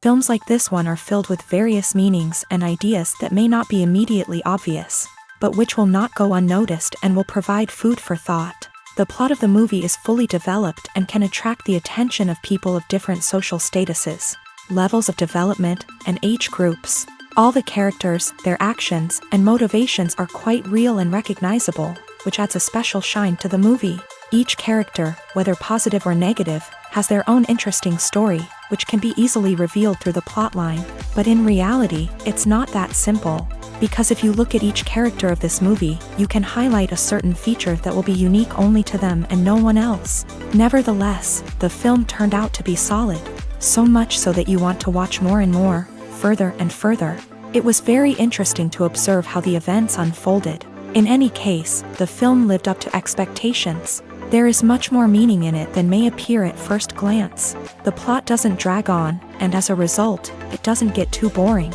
Films like this one are filled with various meanings and ideas that may not be immediately obvious, but which will not go unnoticed and will provide food for thought. The plot of the movie is fully developed and can attract the attention of people of different social statuses, levels of development, and age groups. All the characters, their actions, and motivations are quite real and recognizable, which adds a special shine to the movie. Each character, whether positive or negative, has their own interesting story, which can be easily revealed through the plotline. But in reality, it's not that simple. Because if you look at each character of this movie, you can highlight a certain feature that will be unique only to them and no one else. Nevertheless, the film turned out to be solid. So much so that you want to watch more and more, further and further. It was very interesting to observe how the events unfolded. In any case, the film lived up to expectations. There is much more meaning in it than may appear at first glance. The plot doesn't drag on, and as a result, it doesn't get too boring.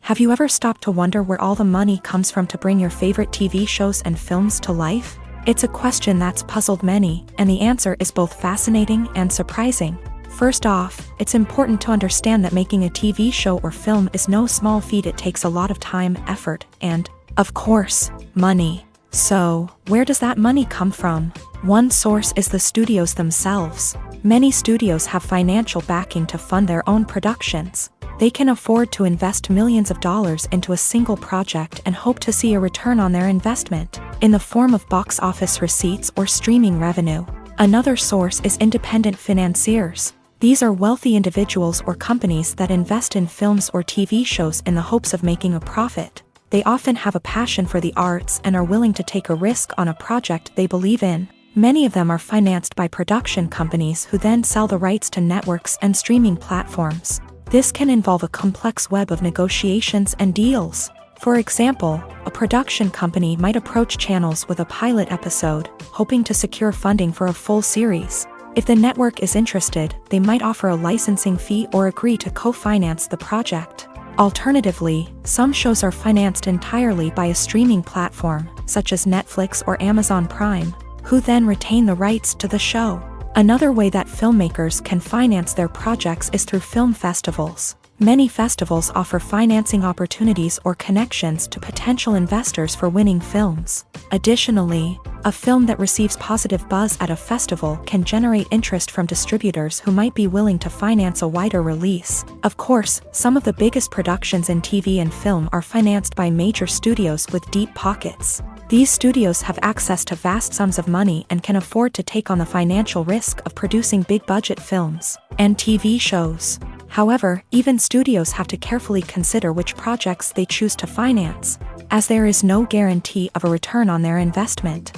Have you ever stopped to wonder where all the money comes from to bring your favorite TV shows and films to life? It's a question that's puzzled many, and the answer is both fascinating and surprising. First off, it's important to understand that making a TV show or film is no small feat. It takes a lot of time, effort, and, of course, money. So, where does that money come from? One source is the studios themselves. Many studios have financial backing to fund their own productions. They can afford to invest millions of dollars into a single project and hope to see a return on their investment, in the form of box office receipts or streaming revenue. Another source is independent financiers. These are wealthy individuals or companies that invest in films or TV shows in the hopes of making a profit. They often have a passion for the arts and are willing to take a risk on a project they believe in. Many of them are financed by production companies who then sell the rights to networks and streaming platforms. This can involve a complex web of negotiations and deals. For example, a production company might approach channels with a pilot episode, hoping to secure funding for a full series. If the network is interested, they might offer a licensing fee or agree to co-finance the project. Alternatively, some shows are financed entirely by a streaming platform, such as Netflix or Amazon Prime, who then retain the rights to the show. Another way that filmmakers can finance their projects is through film festivals. Many festivals offer financing opportunities or connections to potential investors for winning films. Additionally, a film that receives positive buzz at a festival can generate interest from distributors who might be willing to finance a wider release. Of course, some of the biggest productions in TV and film are financed by major studios with deep pockets. These studios have access to vast sums of money and can afford to take on the financial risk of producing big-budget films and TV shows. However, even studios have to carefully consider which projects they choose to finance, as there is no guarantee of a return on their investment.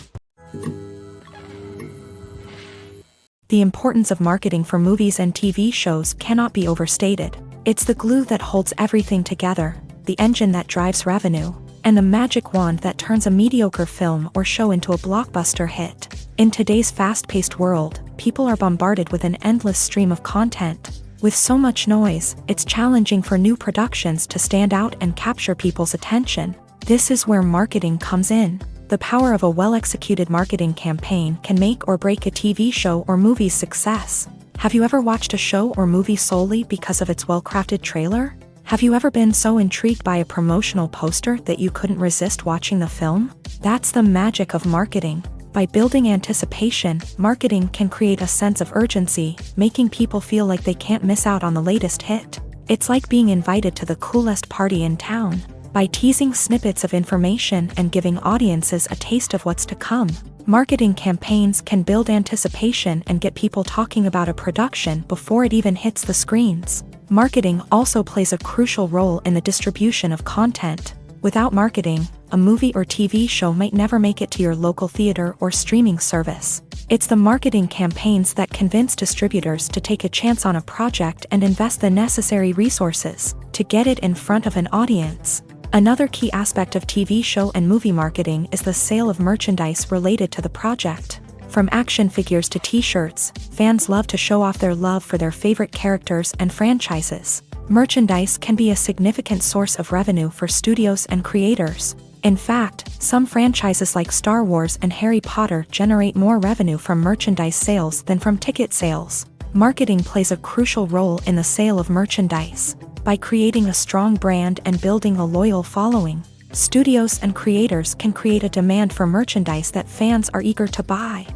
The importance of marketing for movies and TV shows cannot be overstated. It's the glue that holds everything together, the engine that drives revenue, and the magic wand that turns a mediocre film or show into a blockbuster hit. In today's fast-paced world, people are bombarded with an endless stream of content. With so much noise, it's challenging for new productions to stand out and capture people's attention. This is where marketing comes in. The power of a well-executed marketing campaign can make or break a TV show or movie's success. Have you ever watched a show or movie solely because of its well-crafted trailer? Have you ever been so intrigued by a promotional poster that you couldn't resist watching the film? That's the magic of marketing. By building anticipation, marketing can create a sense of urgency, making people feel like they can't miss out on the latest hit. It's like being invited to the coolest party in town. By teasing snippets of information and giving audiences a taste of what's to come, marketing campaigns can build anticipation and get people talking about a production before it even hits the screens. Marketing also plays a crucial role in the distribution of content. Without marketing, a movie or TV show might never make it to your local theater or streaming service. It's the marketing campaigns that convince distributors to take a chance on a project and invest the necessary resources to get it in front of an audience. Another key aspect of TV show and movie marketing is the sale of merchandise related to the project. From action figures to t-shirts, fans love to show off their love for their favorite characters and franchises. Merchandise can be a significant source of revenue for studios and creators. In fact, some franchises like Star Wars and Harry Potter generate more revenue from merchandise sales than from ticket sales. Marketing plays a crucial role in the sale of merchandise. By creating a strong brand and building a loyal following, studios and creators can create a demand for merchandise that fans are eager to buy.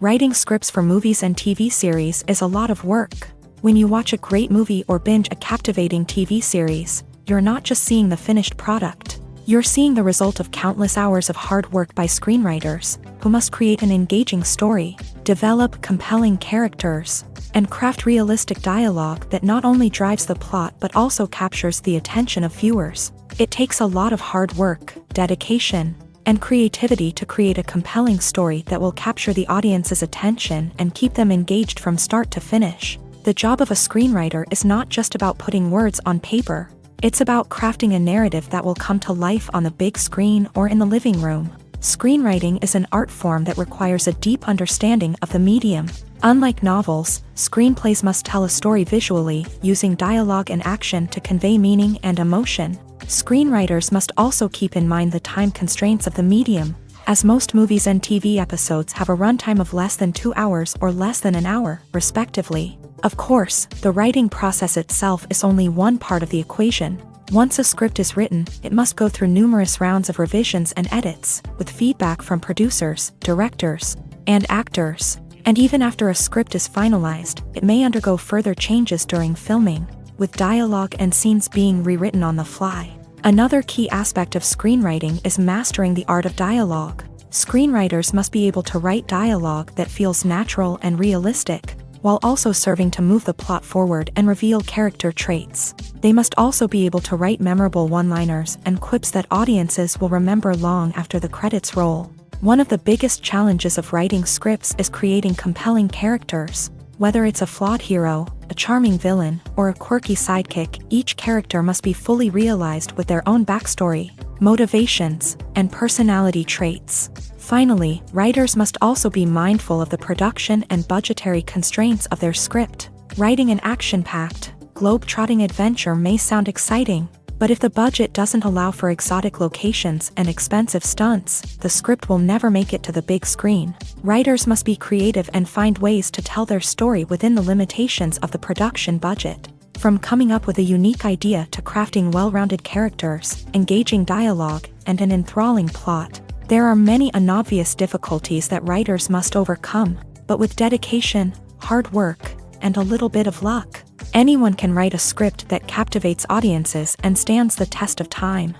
Writing scripts for movies and TV series is a lot of work. When you watch a great movie or binge a captivating TV series, you're not just seeing the finished product. You're seeing the result of countless hours of hard work by screenwriters, who must create an engaging story, develop compelling characters, and craft realistic dialogue that not only drives the plot but also captures the attention of viewers. It takes a lot of hard work, dedication, and creativity to create a compelling story that will capture the audience's attention and keep them engaged from start to finish. The job of a screenwriter is not just about putting words on paper. It's about crafting a narrative that will come to life on the big screen or in the living room. Screenwriting is an art form that requires a deep understanding of the medium. Unlike novels, screenplays must tell a story visually, using dialogue and action to convey meaning and emotion. Screenwriters must also keep in mind the time constraints of the medium, as most movies and TV episodes have a runtime of less than 2 hours or less than an hour, respectively. Of course, the writing process itself is only one part of the equation. Once a script is written, it must go through numerous rounds of revisions and edits, with feedback from producers, directors, and actors. And even after a script is finalized, it may undergo further changes during filming, with dialogue and scenes being rewritten on the fly. Another key aspect of screenwriting is mastering the art of dialogue. Screenwriters must be able to write dialogue that feels natural and realistic, while also serving to move the plot forward and reveal character traits. They must also be able to write memorable one-liners and quips that audiences will remember long after the credits roll. One of the biggest challenges of writing scripts is creating compelling characters. Whether it's a flawed hero, a charming villain, or a quirky sidekick, each character must be fully realized with their own backstory, motivations, and personality traits. Finally, writers must also be mindful of the production and budgetary constraints of their script. Writing an action-packed, globe-trotting adventure may sound exciting, but if the budget doesn't allow for exotic locations and expensive stunts, the script will never make it to the big screen. Writers must be creative and find ways to tell their story within the limitations of the production budget. From coming up with a unique idea to crafting well-rounded characters, engaging dialogue, and an enthralling plot, there are many unobvious difficulties that writers must overcome, but with dedication, hard work, and a little bit of luck, anyone can write a script that captivates audiences and stands the test of time.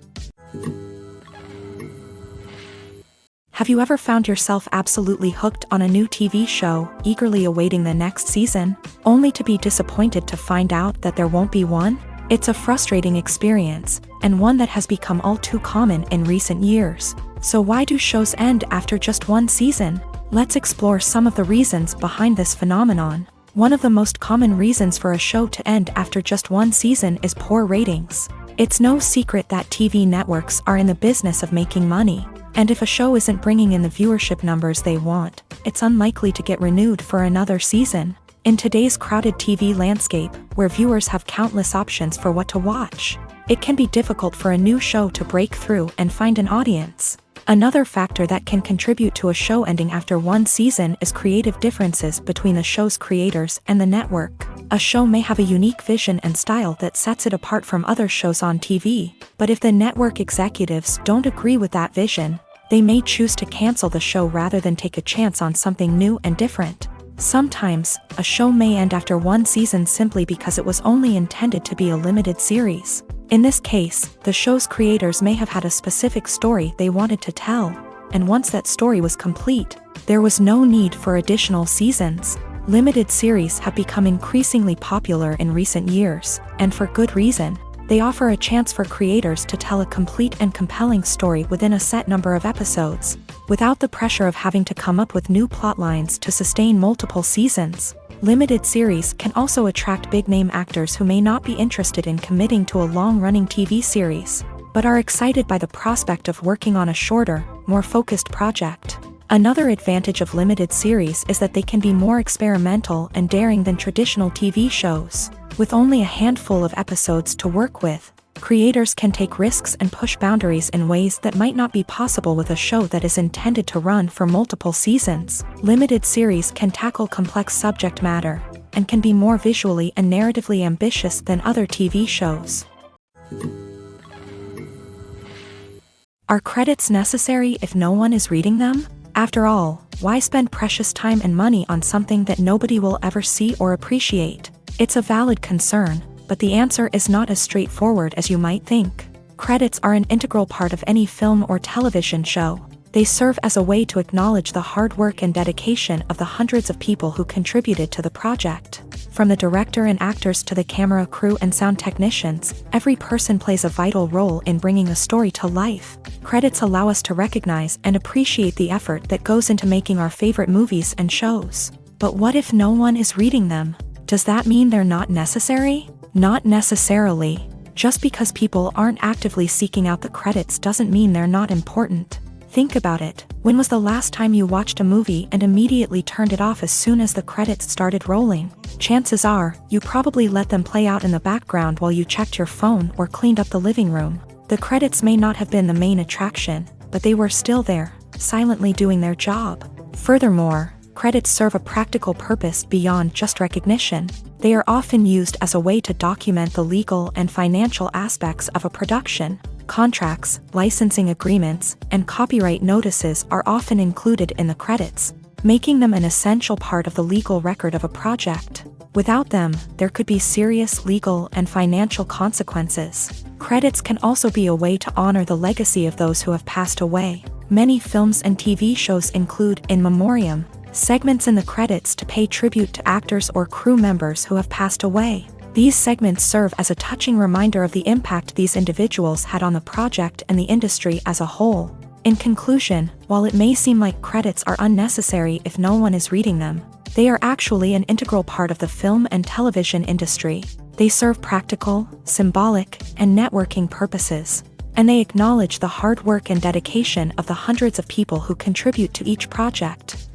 Have you ever found yourself absolutely hooked on a new TV show, eagerly awaiting the next season, only to be disappointed to find out that there won't be one? It's a frustrating experience, and one that has become all too common in recent years. So why do shows end after just one season? Let's explore some of the reasons behind this phenomenon. One of the most common reasons for a show to end after just one season is poor ratings. It's no secret that TV networks are in the business of making money, and if a show isn't bringing in the viewership numbers they want, it's unlikely to get renewed for another season. In today's crowded TV landscape, where viewers have countless options for what to watch, it can be difficult for a new show to break through and find an audience. Another factor that can contribute to a show ending after one season is creative differences between the show's creators and the network. A show may have a unique vision and style that sets it apart from other shows on TV, but if the network executives don't agree with that vision, they may choose to cancel the show rather than take a chance on something new and different. Sometimes, a show may end after one season simply because it was only intended to be a limited series. In this case, the show's creators may have had a specific story they wanted to tell, and once that story was complete, there was no need for additional seasons. Limited series have become increasingly popular in recent years, and for good reason. They offer a chance for creators to tell a complete and compelling story within a set number of episodes, without the pressure of having to come up with new plotlines to sustain multiple seasons. Limited series can also attract big-name actors who may not be interested in committing to a long-running TV series, but are excited by the prospect of working on a shorter, more focused project. Another advantage of limited series is that they can be more experimental and daring than traditional TV shows. With only a handful of episodes to work with, creators can take risks and push boundaries in ways that might not be possible with a show that is intended to run for multiple seasons. Limited series can tackle complex subject matter, and can be more visually and narratively ambitious than other TV shows. Are credits necessary if no one is reading them? After all, why spend precious time and money on something that nobody will ever see or appreciate? It's a valid concern, but the answer is not as straightforward as you might think. Credits are an integral part of any film or television show. They serve as a way to acknowledge the hard work and dedication of the hundreds of people who contributed to the project. From the director and actors to the camera crew and sound technicians, every person plays a vital role in bringing a story to life. Credits allow us to recognize and appreciate the effort that goes into making our favorite movies and shows. But what if no one is reading them? Does that mean they're not necessary? Not necessarily. Just because people aren't actively seeking out the credits doesn't mean they're not important. Think about it. When was the last time you watched a movie and immediately turned it off as soon as the credits started rolling? Chances are, you probably let them play out in the background while you checked your phone or cleaned up the living room. The credits may not have been the main attraction, but they were still there, silently doing their job. Furthermore, credits serve a practical purpose beyond just recognition. They are often used as a way to document the legal and financial aspects of a production. Contracts, licensing agreements, and copyright notices are often included in the credits, making them an essential part of the legal record of a project. Without them, there could be serious legal and financial consequences. Credits can also be a way to honor the legacy of those who have passed away. Many films and TV shows include in memoriam segments in the credits to pay tribute to actors or crew members who have passed away. These segments serve as a touching reminder of the impact these individuals had on the project and the industry as a whole. In conclusion, while it may seem like credits are unnecessary if no one is reading them, they are actually an integral part of the film and television industry. They serve practical, symbolic, and networking purposes, and they acknowledge the hard work and dedication of the hundreds of people who contribute to each project.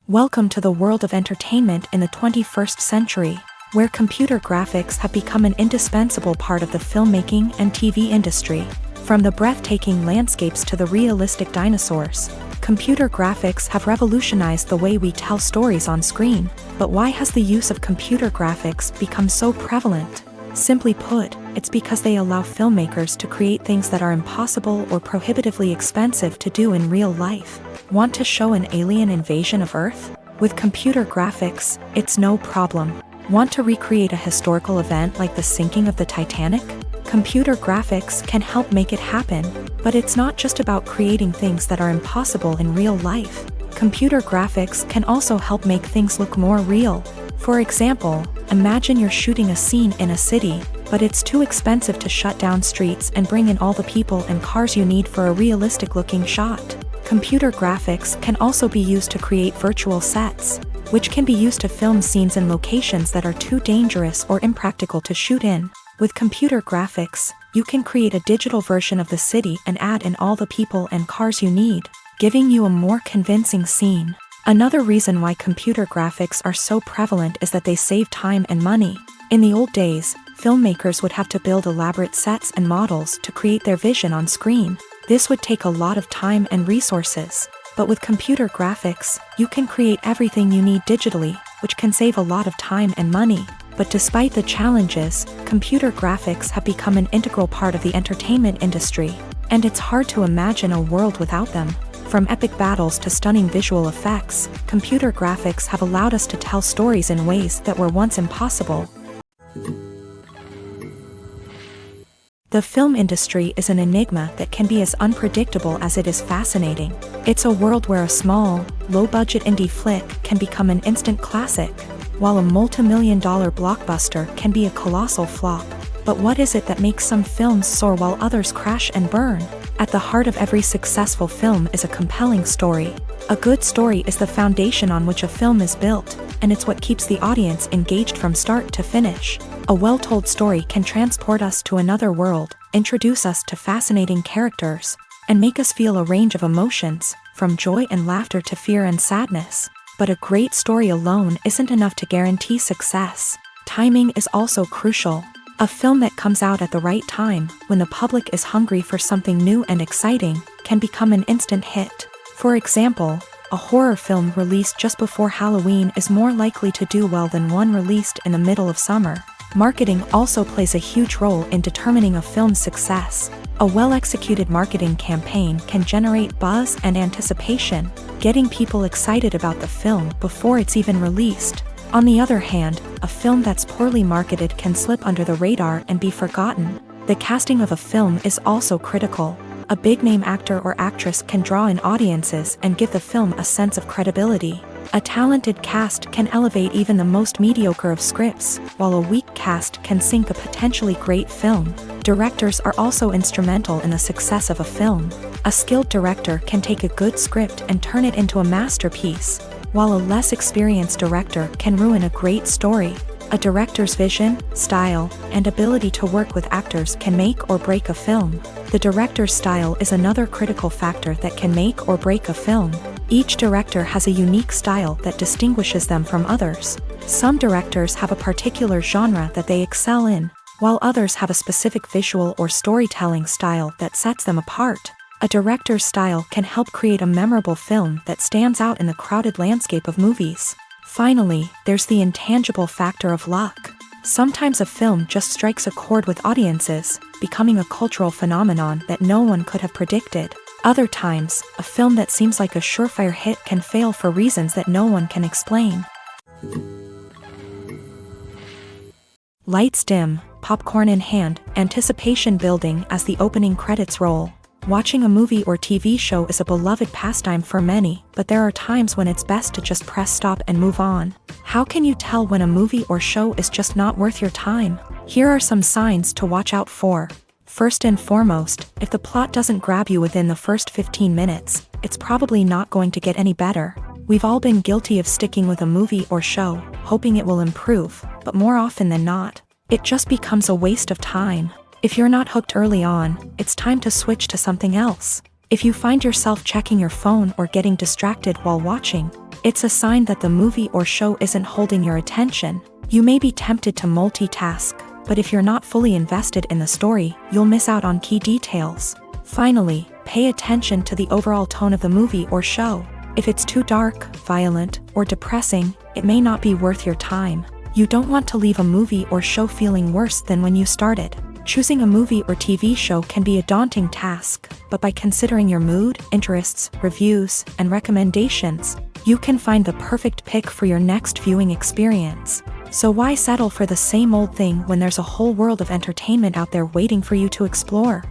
Welcome to the world of entertainment in the 21st century, where computer graphics have become an indispensable part of the filmmaking and TV industry. From the breathtaking landscapes to the realistic dinosaurs, computer graphics have revolutionized the way we tell stories on screen. But why has the use of computer graphics become so prevalent? Simply put, it's because they allow filmmakers to create things that are impossible or prohibitively expensive to do in real life. Want to show an alien invasion of Earth? With computer graphics, it's no problem. Want to recreate a historical event like the sinking of the Titanic? Computer graphics can help make it happen, but it's not just about creating things that are impossible in real life. Computer graphics can also help make things look more real. For example, imagine you're shooting a scene in a city, but it's too expensive to shut down streets and bring in all the people and cars you need for a realistic-looking shot. Computer graphics can also be used to create virtual sets, which can be used to film scenes in locations that are too dangerous or impractical to shoot in. With computer graphics, you can create a digital version of the city and add in all the people and cars you need, giving you a more convincing scene. Another reason why computer graphics are so prevalent is that they save time and money. In the old days, filmmakers would have to build elaborate sets and models to create their vision on screen. This would take a lot of time and resources. But with computer graphics, you can create everything you need digitally, which can save a lot of time and money. But despite the challenges, computer graphics have become an integral part of the entertainment industry, and it's hard to imagine a world without them. From epic battles to stunning visual effects, computer graphics have allowed us to tell stories in ways that were once impossible. The film industry is an enigma that can be as unpredictable as it is fascinating. It's a world where a small, low-budget indie flick can become an instant classic, while a multi-million-dollar blockbuster can be a colossal flop. But what is it that makes some films soar while others crash and burn? At the heart of every successful film is a compelling story. A good story is the foundation on which a film is built, and it's what keeps the audience engaged from start to finish. A well-told story can transport us to another world, introduce us to fascinating characters, and make us feel a range of emotions, from joy and laughter to fear and sadness. But a great story alone isn't enough to guarantee success. Timing is also crucial. A film that comes out at the right time, when the public is hungry for something new and exciting, can become an instant hit. For example, a horror film released just before Halloween is more likely to do well than one released in the middle of summer. Marketing also plays a huge role in determining a film's success. A well-executed marketing campaign can generate buzz and anticipation, getting people excited about the film before it's even released. On the other hand, a film that's poorly marketed can slip under the radar and be forgotten. The casting of a film is also critical. A big-name actor or actress can draw in audiences and give the film a sense of credibility. A talented cast can elevate even the most mediocre of scripts, while a weak cast can sink a potentially great film. Directors are also instrumental in the success of a film. A skilled director can take a good script and turn it into a masterpiece, while a less experienced director can ruin a great story. A director's vision, style, and ability to work with actors can make or break a film. The director's style is another critical factor that can make or break a film. Each director has a unique style that distinguishes them from others. Some directors have a particular genre that they excel in, while others have a specific visual or storytelling style that sets them apart. A director's style can help create a memorable film that stands out in the crowded landscape of movies. Finally, there's the intangible factor of luck. Sometimes a film just strikes a chord with audiences, becoming a cultural phenomenon that no one could have predicted. Other times, a film that seems like a surefire hit can fail for reasons that no one can explain. Lights dim, popcorn in hand, anticipation building as the opening credits roll. Watching a movie or TV show is a beloved pastime for many, but there are times when it's best to just press stop and move on. How can you tell when a movie or show is just not worth your time? Here are some signs to watch out for. First and foremost, if the plot doesn't grab you within the first 15 minutes, it's probably not going to get any better. We've all been guilty of sticking with a movie or show, hoping it will improve, but more often than not, it just becomes a waste of time. If you're not hooked early on, it's time to switch to something else. If you find yourself checking your phone or getting distracted while watching, it's a sign that the movie or show isn't holding your attention. You may be tempted to multitask, but if you're not fully invested in the story, you'll miss out on key details. Finally, pay attention to the overall tone of the movie or show. If it's too dark, violent, or depressing, it may not be worth your time. You don't want to leave a movie or show feeling worse than when you started. Choosing a movie or TV show can be a daunting task, but by considering your mood, interests, reviews, and recommendations, you can find the perfect pick for your next viewing experience. So why settle for the same old thing when there's a whole world of entertainment out there waiting for you to explore?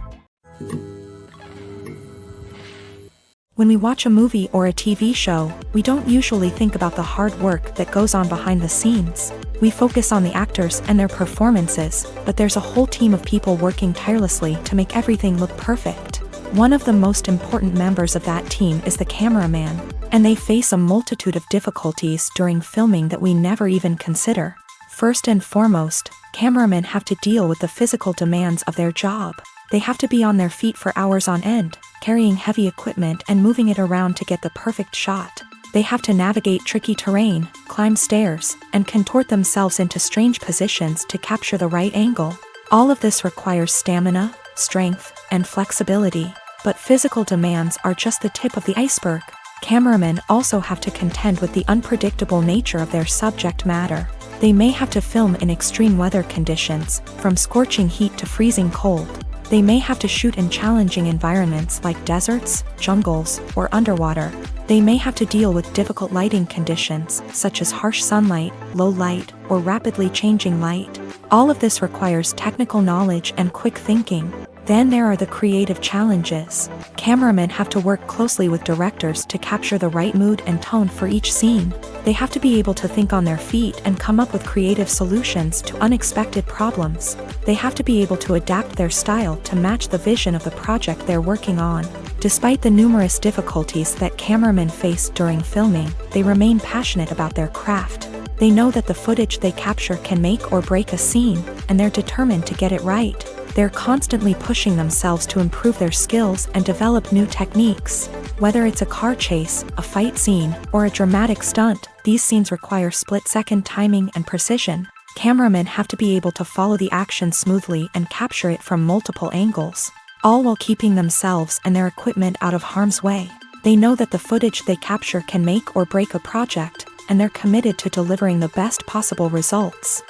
When we watch a movie or a TV show, we don't usually think about the hard work that goes on behind the scenes. We focus on the actors and their performances, but there's a whole team of people working tirelessly to make everything look perfect. One of the most important members of that team is the cameraman, and they face a multitude of difficulties during filming that we never even consider. First and foremost, cameramen have to deal with the physical demands of their job. They have to be on their feet for hours on end, carrying heavy equipment and moving it around to get the perfect shot. They have to navigate tricky terrain, climb stairs, and contort themselves into strange positions to capture the right angle. All of this requires stamina, strength, and flexibility. But physical demands are just the tip of the iceberg. Cameramen also have to contend with the unpredictable nature of their subject matter. They may have to film in extreme weather conditions, from scorching heat to freezing cold. They may have to shoot in challenging environments like deserts, jungles, or underwater. They may have to deal with difficult lighting conditions, such as harsh sunlight, low light, or rapidly changing light. All of this requires technical knowledge and quick thinking. Then there are the creative challenges. Cameramen have to work closely with directors to capture the right mood and tone for each scene. They have to be able to think on their feet and come up with creative solutions to unexpected problems. They have to be able to adapt their style to match the vision of the project they're working on. Despite the numerous difficulties that cameramen face during filming, they remain passionate about their craft. They know that the footage they capture can make or break a scene, and they're determined to get it right. They're constantly pushing themselves to improve their skills and develop new techniques. Whether it's a car chase, a fight scene, or a dramatic stunt, these scenes require split-second timing and precision. Cameramen have to be able to follow the action smoothly and capture it from multiple angles, all while keeping themselves and their equipment out of harm's way. They know that the footage they capture can make or break a project, and they're committed to delivering the best possible results.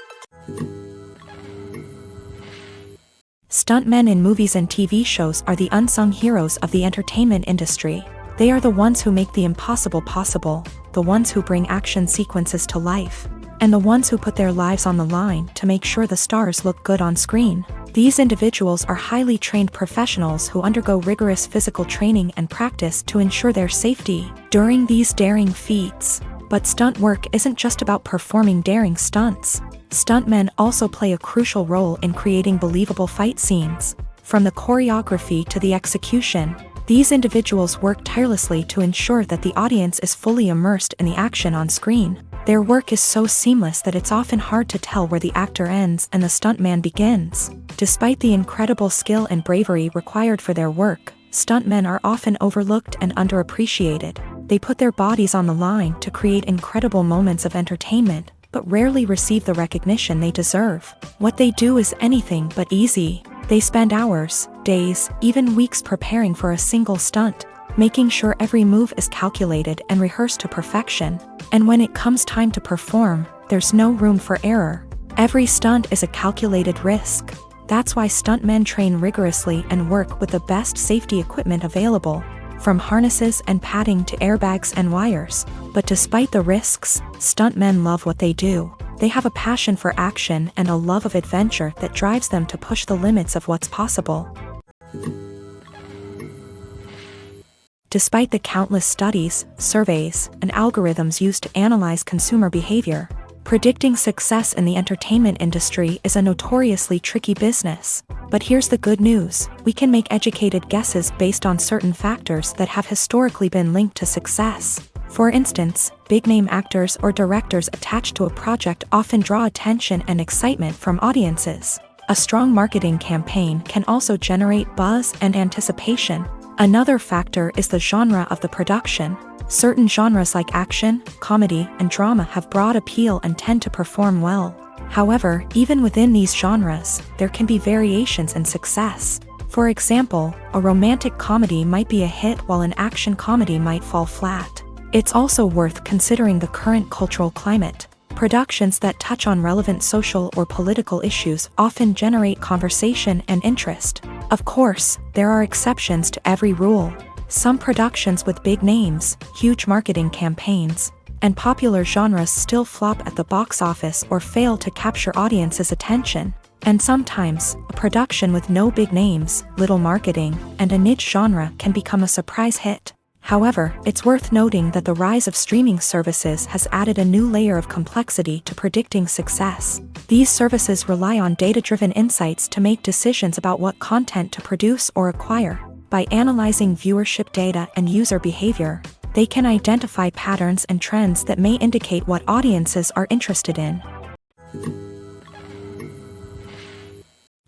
Stuntmen in movies and TV shows are the unsung heroes of the entertainment industry. They are the ones who make the impossible possible, the ones who bring action sequences to life, and the ones who put their lives on the line to make sure the stars look good on screen. These individuals are highly trained professionals who undergo rigorous physical training and practice to ensure their safety during these daring feats. But stunt work isn't just about performing daring stunts. Stuntmen also play a crucial role in creating believable fight scenes. From the choreography to the execution, these individuals work tirelessly to ensure that the audience is fully immersed in the action on screen. Their work is so seamless that it's often hard to tell where the actor ends and the stuntman begins. Despite the incredible skill and bravery required for their work, stuntmen are often overlooked and underappreciated. They put their bodies on the line to create incredible moments of entertainment, but rarely receive the recognition they deserve. What they do is anything but easy. They spend hours, days, even weeks preparing for a single stunt, making sure every move is calculated and rehearsed to perfection. And when it comes time to perform, there's no room for error. Every stunt is a calculated risk. That's why stuntmen train rigorously and work with the best safety equipment available, from harnesses and padding to airbags and wires. But despite the risks, stuntmen love what they do. They have a passion for action and a love of adventure that drives them to push the limits of what's possible. Despite the countless studies, surveys, and algorithms used to analyze consumer behavior, predicting success in the entertainment industry is a notoriously tricky business. But here's the good news: we can make educated guesses based on certain factors that have historically been linked to success. For instance, big-name actors or directors attached to a project often draw attention and excitement from audiences. A strong marketing campaign can also generate buzz and anticipation. Another factor is the genre of the production. Certain genres like action, comedy, and drama have broad appeal and tend to perform well. However, even within these genres, there can be variations in success. For example, a romantic comedy might be a hit while an action comedy might fall flat. It's also worth considering the current cultural climate. Productions that touch on relevant social or political issues often generate conversation and interest. Of course, there are exceptions to every rule. Some productions with big names, huge marketing campaigns, and popular genres still flop at the box office or fail to capture audiences' attention. And sometimes, a production with no big names, little marketing, and a niche genre can become a surprise hit. However, it's worth noting that the rise of streaming services has added a new layer of complexity to predicting success. These services rely on data-driven insights to make decisions about what content to produce or acquire. By analyzing viewership data and user behavior, they can identify patterns and trends that may indicate what audiences are interested in.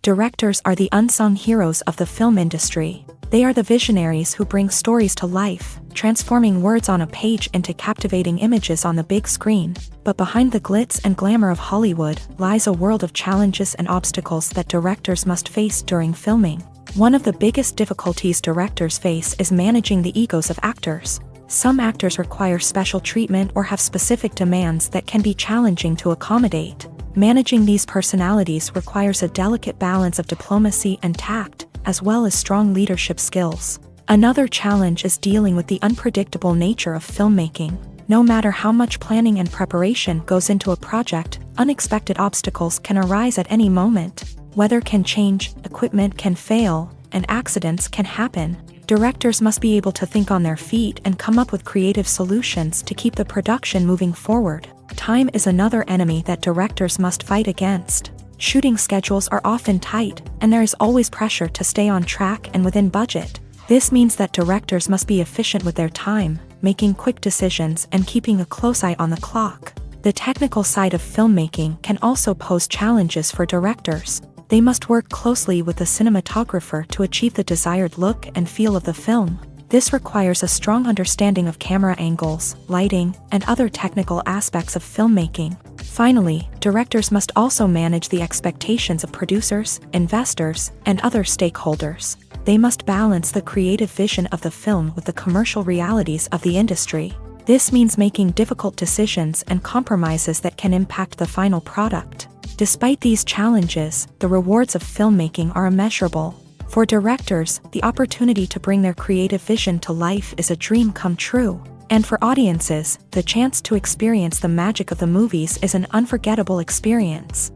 Directors are the unsung heroes of the film industry. They are the visionaries who bring stories to life, transforming words on a page into captivating images on the big screen. But behind the glitz and glamour of Hollywood lies a world of challenges and obstacles that directors must face during filming. One of the biggest difficulties directors face is managing the egos of actors. Some actors require special treatment or have specific demands that can be challenging to accommodate. Managing these personalities requires a delicate balance of diplomacy and tact, as well as strong leadership skills. Another challenge is dealing with the unpredictable nature of filmmaking. No matter how much planning and preparation goes into a project, unexpected obstacles can arise at any moment. Weather can change, equipment can fail, and accidents can happen. Directors must be able to think on their feet and come up with creative solutions to keep the production moving forward. Time is another enemy that directors must fight against. Shooting schedules are often tight, and there is always pressure to stay on track and within budget. This means that directors must be efficient with their time, making quick decisions and keeping a close eye on the clock. The technical side of filmmaking can also pose challenges for directors. They must work closely with the cinematographer to achieve the desired look and feel of the film. This requires a strong understanding of camera angles, lighting, and other technical aspects of filmmaking. Finally, directors must also manage the expectations of producers, investors, and other stakeholders. They must balance the creative vision of the film with the commercial realities of the industry. This means making difficult decisions and compromises that can impact the final product. Despite these challenges, the rewards of filmmaking are immeasurable. For directors, the opportunity to bring their creative vision to life is a dream come true. And for audiences, the chance to experience the magic of the movies is an unforgettable experience.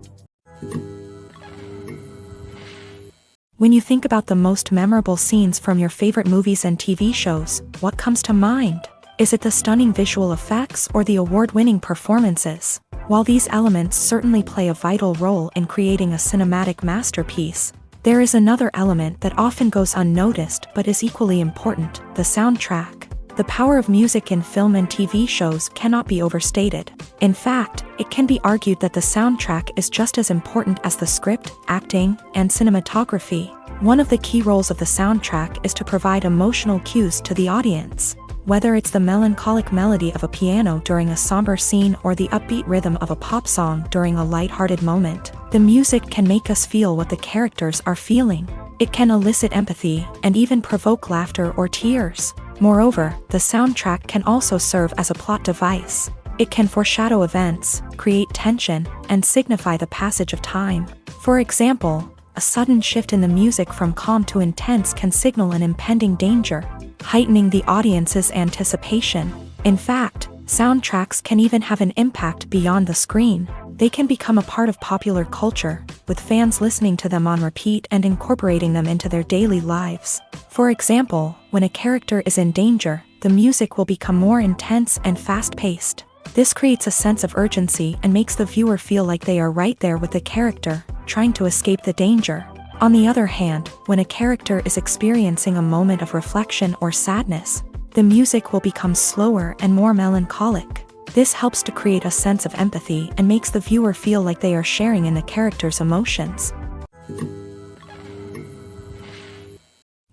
When you think about the most memorable scenes from your favorite movies and TV shows, what comes to mind? Is it the stunning visual effects or the award-winning performances? While these elements certainly play a vital role in creating a cinematic masterpiece, there is another element that often goes unnoticed but is equally important: the soundtrack. The power of music in film and TV shows cannot be overstated. In fact, it can be argued that the soundtrack is just as important as the script, acting, and cinematography. One of the key roles of the soundtrack is to provide emotional cues to the audience. Whether it's the melancholic melody of a piano during a somber scene or the upbeat rhythm of a pop song during a lighthearted moment, the music can make us feel what the characters are feeling. It can elicit empathy and even provoke laughter or tears. Moreover, the soundtrack can also serve as a plot device. It can foreshadow events, create tension, and signify the passage of time. For example, a sudden shift in the music from calm to intense can signal an impending danger, heightening the audience's anticipation. In fact, soundtracks can even have an impact beyond the screen. They can become a part of popular culture, with fans listening to them on repeat and incorporating them into their daily lives. For example, when a character is in danger, the music will become more intense and fast-paced. This creates a sense of urgency and makes the viewer feel like they are right there with the character, trying to escape the danger. On the other hand, when a character is experiencing a moment of reflection or sadness, the music will become slower and more melancholic. This helps to create a sense of empathy and makes the viewer feel like they are sharing in the character's emotions.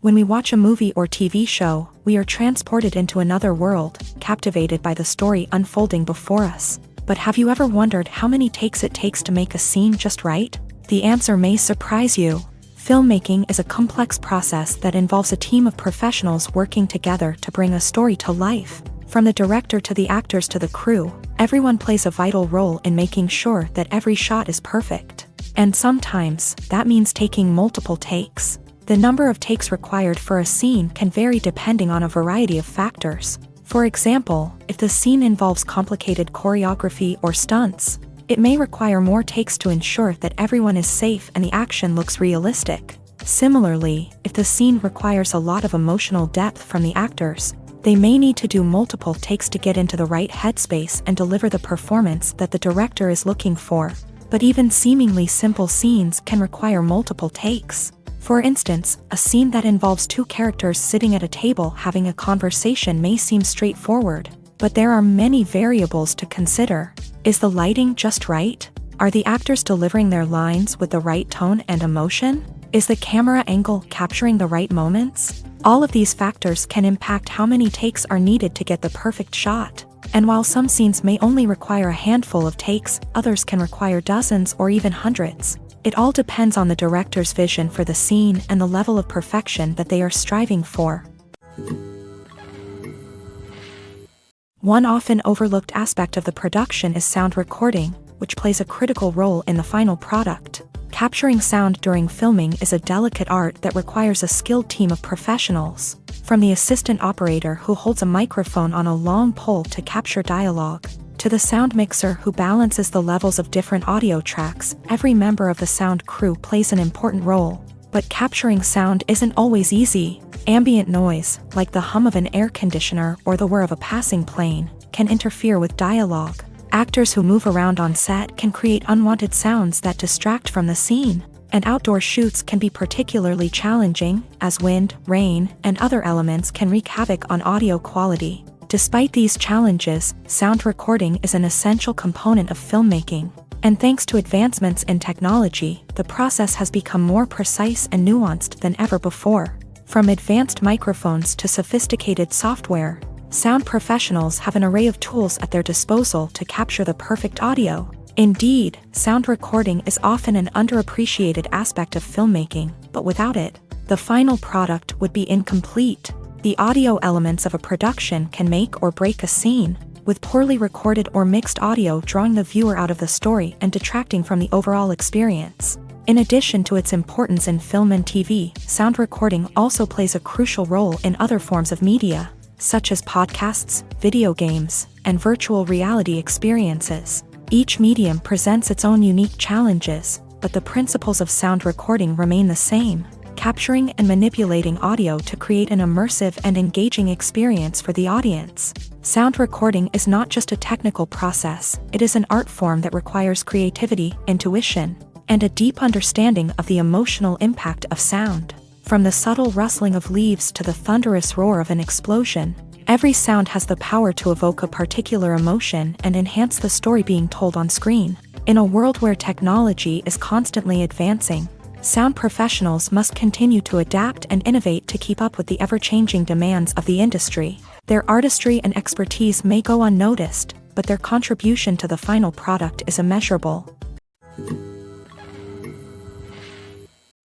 When we watch a movie or TV show, we are transported into another world, captivated by the story unfolding before us. But have you ever wondered how many takes it takes to make a scene just right? The answer may surprise you. Filmmaking is a complex process that involves a team of professionals working together to bring a story to life. From the director to the actors to the crew, everyone plays a vital role in making sure that every shot is perfect. And sometimes, that means taking multiple takes. The number of takes required for a scene can vary depending on a variety of factors. For example, if the scene involves complicated choreography or stunts, it may require more takes to ensure that everyone is safe and the action looks realistic. Similarly, if the scene requires a lot of emotional depth from the actors, they may need to do multiple takes to get into the right headspace and deliver the performance that the director is looking for. But even seemingly simple scenes can require multiple takes. For instance, a scene that involves two characters sitting at a table having a conversation may seem straightforward, but there are many variables to consider. Is the lighting just right? Are the actors delivering their lines with the right tone and emotion? Is the camera angle capturing the right moments? All of these factors can impact how many takes are needed to get the perfect shot. And while some scenes may only require a handful of takes, others can require dozens or even hundreds. It all depends on the director's vision for the scene and the level of perfection that they are striving for. One often overlooked aspect of the production is sound recording, which plays a critical role in the final product. Capturing sound during filming is a delicate art that requires a skilled team of professionals, from the assistant operator who holds a microphone on a long pole to capture dialogue, to the sound mixer who balances the levels of different audio tracks. Every member of the sound crew plays an important role. But capturing sound isn't always easy. Ambient noise, like the hum of an air conditioner or the whir of a passing plane, can interfere with dialogue. Actors who move around on set can create unwanted sounds that distract from the scene. And outdoor shoots can be particularly challenging, as wind, rain, and other elements can wreak havoc on audio quality. Despite these challenges, sound recording is an essential component of filmmaking. And thanks to advancements in technology, the process has become more precise and nuanced than ever before. From advanced microphones to sophisticated software, sound professionals have an array of tools at their disposal to capture the perfect audio. Indeed, sound recording is often an underappreciated aspect of filmmaking, but without it, the final product would be incomplete. The audio elements of a production can make or break a scene, with poorly recorded or mixed audio drawing the viewer out of the story and detracting from the overall experience. In addition to its importance in film and TV, sound recording also plays a crucial role in other forms of media, such as podcasts, video games, and virtual reality experiences. Each medium presents its own unique challenges, but the principles of sound recording remain the same: capturing and manipulating audio to create an immersive and engaging experience for the audience. Sound recording is not just a technical process, it is an art form that requires creativity, intuition, and a deep understanding of the emotional impact of sound. From the subtle rustling of leaves to the thunderous roar of an explosion, every sound has the power to evoke a particular emotion and enhance the story being told on screen. In a world where technology is constantly advancing, sound professionals must continue to adapt and innovate to keep up with the ever-changing demands of the industry. Their artistry and expertise may go unnoticed, but their contribution to the final product is immeasurable.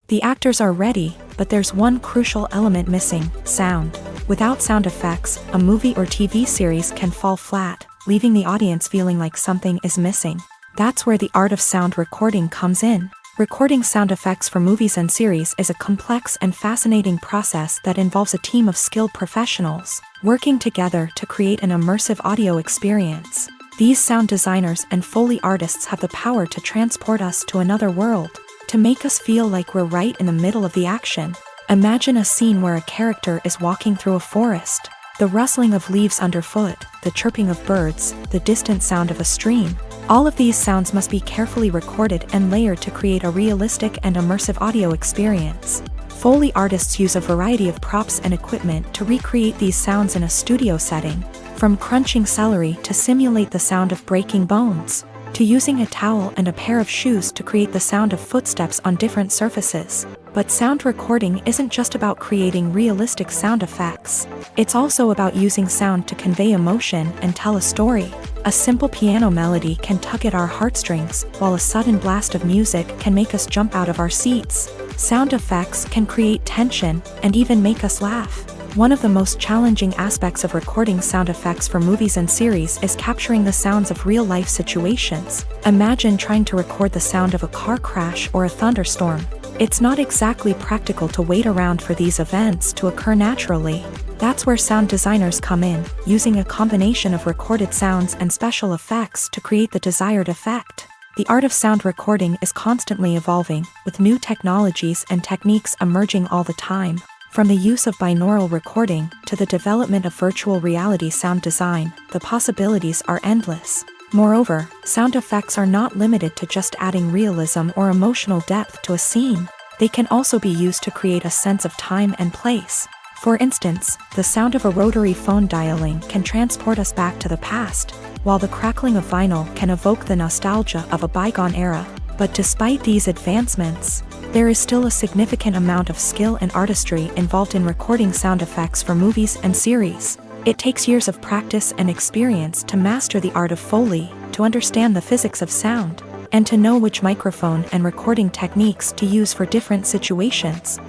The actors are ready, but there's one crucial element missing: sound. Without sound effects, a movie or TV series can fall flat, leaving the audience feeling like something is missing. That's where the art of sound recording comes in. Recording sound effects for movies and series is a complex and fascinating process that involves a team of skilled professionals working together to create an immersive audio experience. These sound designers and Foley artists have the power to transport us to another world, to make us feel like we're right in the middle of the action. Imagine a scene where a character is walking through a forest. The rustling of leaves underfoot, the chirping of birds, the distant sound of a stream. All of these sounds must be carefully recorded and layered to create a realistic and immersive audio experience. Foley artists use a variety of props and equipment to recreate these sounds in a studio setting, from crunching celery to simulate the sound of breaking bones, to using a towel and a pair of shoes to create the sound of footsteps on different surfaces. But sound recording isn't just about creating realistic sound effects. It's also about using sound to convey emotion and tell a story. A simple piano melody can tug at our heartstrings, while a sudden blast of music can make us jump out of our seats. Sound effects can create tension and even make us laugh. One of the most challenging aspects of recording sound effects for movies and series is capturing the sounds of real-life situations. Imagine trying to record the sound of a car crash or a thunderstorm. It's not exactly practical to wait around for these events to occur naturally. That's where sound designers come in, using a combination of recorded sounds and special effects to create the desired effect. The art of sound recording is constantly evolving, with new technologies and techniques emerging all the time. From the use of binaural recording to the development of virtual reality sound design, the possibilities are endless. Moreover, sound effects are not limited to just adding realism or emotional depth to a scene. They can also be used to create a sense of time and place. For instance, the sound of a rotary phone dialing can transport us back to the past, while the crackling of vinyl can evoke the nostalgia of a bygone era. But despite these advancements, there is still a significant amount of skill and artistry involved in recording sound effects for movies and series. It takes years of practice and experience to master the art of Foley, to understand the physics of sound, and to know which microphone and recording techniques to use for different situations.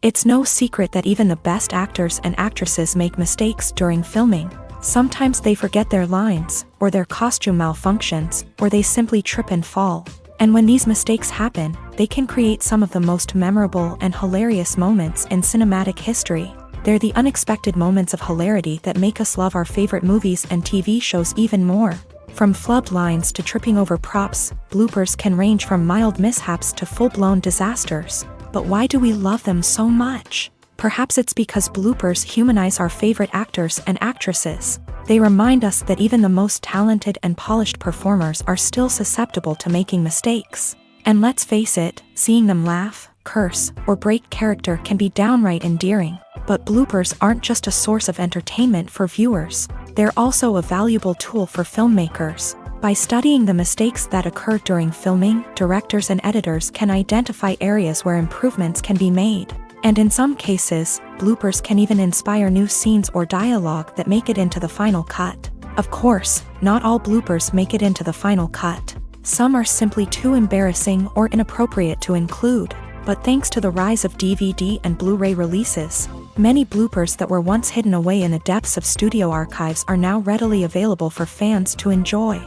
It's no secret that even the best actors and actresses make mistakes during filming. Sometimes they forget their lines, or their costume malfunctions, or they simply trip and fall. And when these mistakes happen, they can create some of the most memorable and hilarious moments in cinematic history. They're the unexpected moments of hilarity that make us love our favorite movies and TV shows even more. From flubbed lines to tripping over props, bloopers can range from mild mishaps to full-blown disasters. But why do we love them so much? Perhaps it's because bloopers humanize our favorite actors and actresses. They remind us that even the most talented and polished performers are still susceptible to making mistakes. And let's face it, seeing them laugh, curse, or break character can be downright endearing. But bloopers aren't just a source of entertainment for viewers. They're also a valuable tool for filmmakers. By studying the mistakes that occur during filming, directors and editors can identify areas where improvements can be made. And in some cases, bloopers can even inspire new scenes or dialogue that make it into the final cut. Of course, not all bloopers make it into the final cut. Some are simply too embarrassing or inappropriate to include. But thanks to the rise of DVD and Blu-ray releases, many bloopers that were once hidden away in the depths of studio archives are now readily available for fans to enjoy.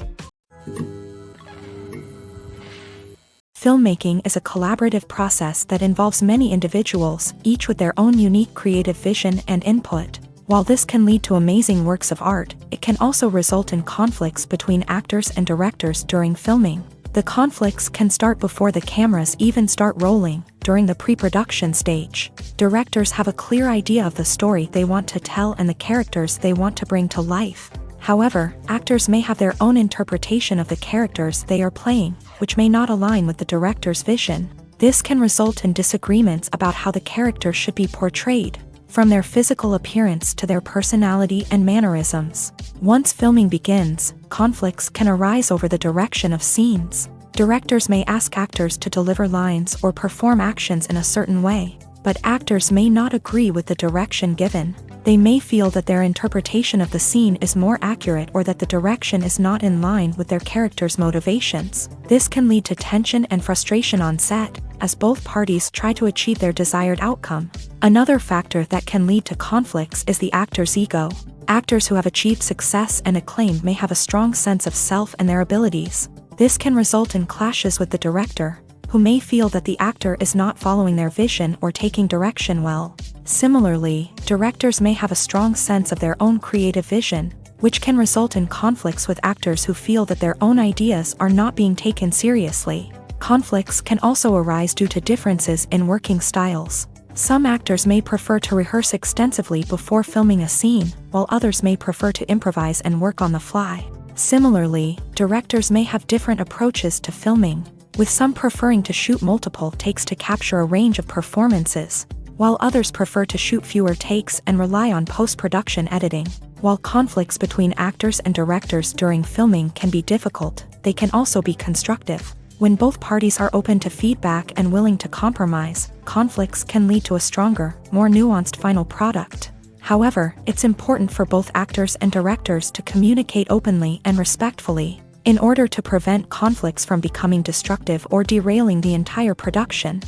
Filmmaking is a collaborative process that involves many individuals, each with their own unique creative vision and input. While this can lead to amazing works of art, it can also result in conflicts between actors and directors during filming. The conflicts can start before the cameras even start rolling, during the pre-production stage. Directors have a clear idea of the story they want to tell and the characters they want to bring to life. However, actors may have their own interpretation of the characters they are playing, which may not align with the director's vision. This can result in disagreements about how the character should be portrayed, from their physical appearance to their personality and mannerisms. Once filming begins, conflicts can arise over the direction of scenes. Directors may ask actors to deliver lines or perform actions in a certain way, but actors may not agree with the direction given. They may feel that their interpretation of the scene is more accurate or that the direction is not in line with their character's motivations. This can lead to tension and frustration on set, as both parties try to achieve their desired outcome. Another factor that can lead to conflicts is the actor's ego. Actors who have achieved success and acclaim may have a strong sense of self and their abilities. This can result in clashes with the director, who may feel that the actor is not following their vision or taking direction well. Similarly, directors may have a strong sense of their own creative vision, which can result in conflicts with actors who feel that their own ideas are not being taken seriously. Conflicts can also arise due to differences in working styles. Some actors may prefer to rehearse extensively before filming a scene, while others may prefer to improvise and work on the fly. Similarly, directors may have different approaches to filming, with some preferring to shoot multiple takes to capture a range of performances, while others prefer to shoot fewer takes and rely on post-production editing. While conflicts between actors and directors during filming can be difficult, they can also be constructive. When both parties are open to feedback and willing to compromise, conflicts can lead to a stronger, more nuanced final product. However, it's important for both actors and directors to communicate openly and respectfully, in order to prevent conflicts from becoming destructive or derailing the entire production.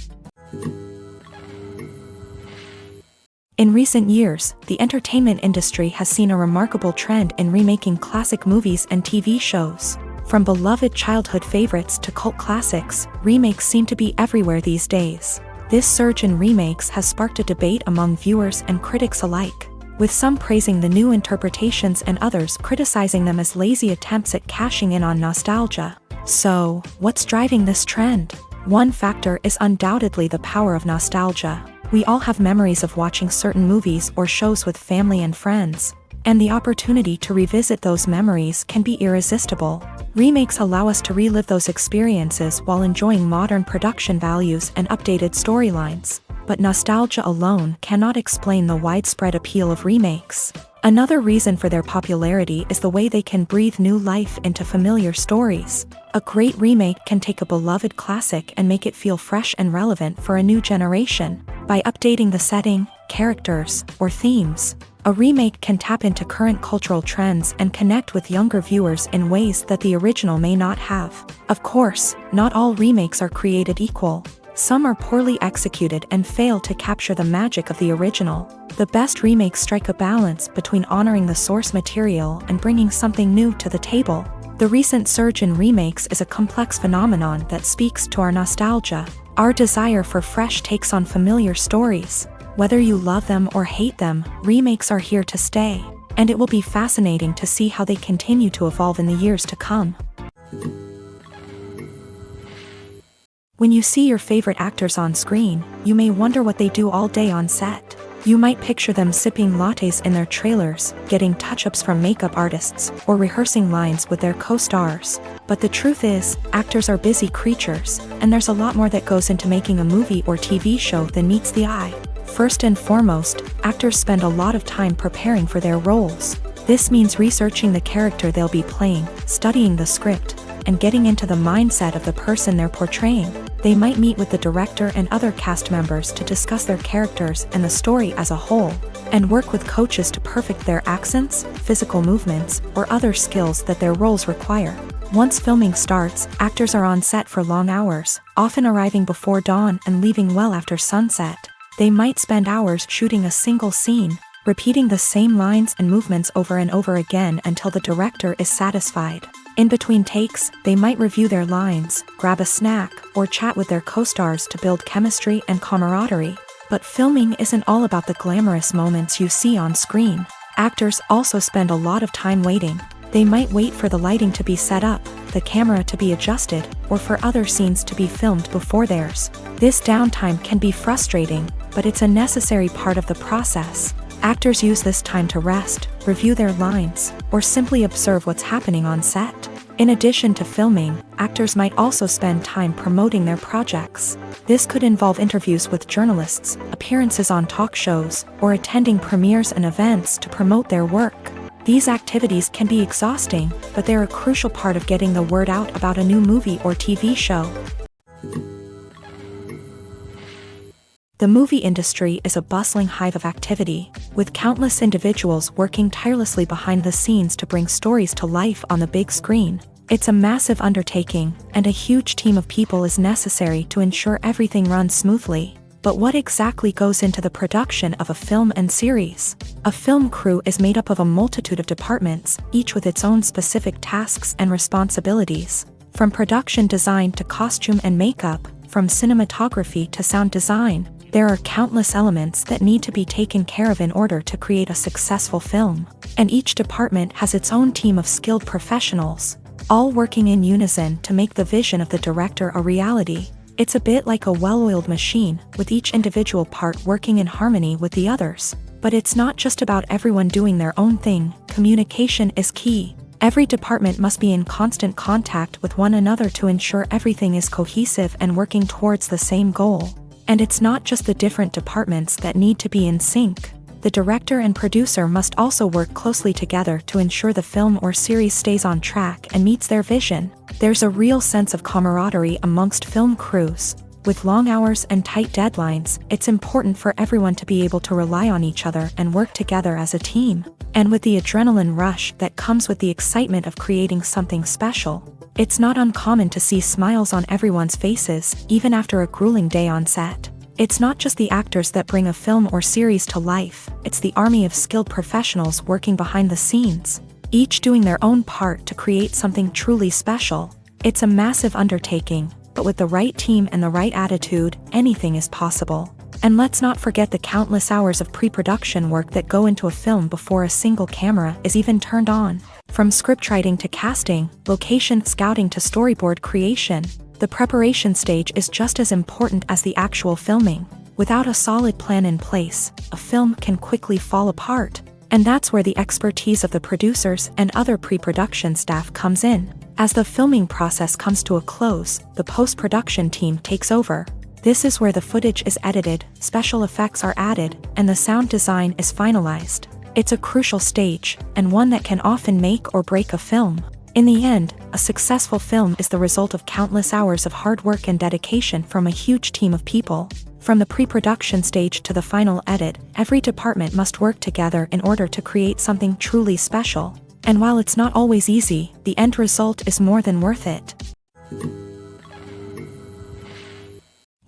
In recent years, the entertainment industry has seen a remarkable trend in remaking classic movies and TV shows. From beloved childhood favorites to cult classics, remakes seem to be everywhere these days. This surge in remakes has sparked a debate among viewers and critics alike, with some praising the new interpretations and others criticizing them as lazy attempts at cashing in on nostalgia. So, what's driving this trend? One factor is undoubtedly the power of nostalgia. We all have memories of watching certain movies or shows with family and friends, and the opportunity to revisit those memories can be irresistible. Remakes allow us to relive those experiences while enjoying modern production values and updated storylines. But nostalgia alone cannot explain the widespread appeal of remakes. Another reason for their popularity is the way they can breathe new life into familiar stories. A great remake can take a beloved classic and make it feel fresh and relevant for a new generation. By updating the setting, characters, or themes, a remake can tap into current cultural trends and connect with younger viewers in ways that the original may not have. Of course, not all remakes are created equal. Some are poorly executed and fail to capture the magic of the original. The best remakes strike a balance between honoring the source material and bringing something new to the table. The recent surge in remakes is a complex phenomenon that speaks to our nostalgia, our desire for fresh takes on familiar stories. Whether you love them or hate them, remakes are here to stay, and it will be fascinating to see how they continue to evolve in the years to come. When you see your favorite actors on screen, you may wonder what they do all day on set. You might picture them sipping lattes in their trailers, getting touch-ups from makeup artists, or rehearsing lines with their co-stars. But the truth is, actors are busy creatures, and there's a lot more that goes into making a movie or TV show than meets the eye. First and foremost, actors spend a lot of time preparing for their roles. This means researching the character they'll be playing, studying the script, and getting into the mindset of the person they're portraying. They might meet with the director and other cast members to discuss their characters and the story as a whole, and work with coaches to perfect their accents, physical movements, or other skills that their roles require. Once filming starts, actors are on set for long hours, often arriving before dawn and leaving well after sunset. They might spend hours shooting a single scene, repeating the same lines and movements over and over again until the director is satisfied. In between takes, they might review their lines, grab a snack, or chat with their co-stars to build chemistry and camaraderie. But filming isn't all about the glamorous moments you see on screen. Actors also spend a lot of time waiting. They might wait for the lighting to be set up, the camera to be adjusted, or for other scenes to be filmed before theirs. This downtime can be frustrating, but it's a necessary part of the process. Actors use this time to rest, review their lines, or simply observe what's happening on set. In addition to filming, actors might also spend time promoting their projects. This could involve interviews with journalists, appearances on talk shows, or attending premieres and events to promote their work. These activities can be exhausting, but they're a crucial part of getting the word out about a new movie or TV show. The movie industry is a bustling hive of activity, with countless individuals working tirelessly behind the scenes to bring stories to life on the big screen. It's a massive undertaking, and a huge team of people is necessary to ensure everything runs smoothly. But what exactly goes into the production of a film and series? A film crew is made up of a multitude of departments, each with its own specific tasks and responsibilities. From production design to costume and makeup, from cinematography to sound design, there are countless elements that need to be taken care of in order to create a successful film. And each department has its own team of skilled professionals, all working in unison to make the vision of the director a reality. It's a bit like a well-oiled machine, with each individual part working in harmony with the others. But it's not just about everyone doing their own thing. Communication is key. Every department must be in constant contact with one another to ensure everything is cohesive and working towards the same goal. And it's not just the different departments that need to be in sync. The director and producer must also work closely together to ensure the film or series stays on track and meets their vision. There's a real sense of camaraderie amongst film crews. With long hours and tight deadlines, it's important for everyone to be able to rely on each other and work together as a team. And with the adrenaline rush that comes with the excitement of creating something special, it's not uncommon to see smiles on everyone's faces, even after a grueling day on set. It's not just the actors that bring a film or series to life, it's the army of skilled professionals working behind the scenes, each doing their own part to create something truly special. It's a massive undertaking, but with the right team and the right attitude, anything is possible. And let's not forget the countless hours of pre-production work that go into a film before a single camera is even turned on. From scriptwriting to casting, location scouting to storyboard creation, the preparation stage is just as important as the actual filming. Without a solid plan in place, a film can quickly fall apart. And that's where the expertise of the producers and other pre-production staff comes in. As the filming process comes to a close, the post-production team takes over. This is where the footage is edited, special effects are added, and the sound design is finalized. It's a crucial stage, and one that can often make or break a film. In the end, a successful film is the result of countless hours of hard work and dedication from a huge team of people. From the pre-production stage to the final edit, every department must work together in order to create something truly special. And while it's not always easy, the end result is more than worth it.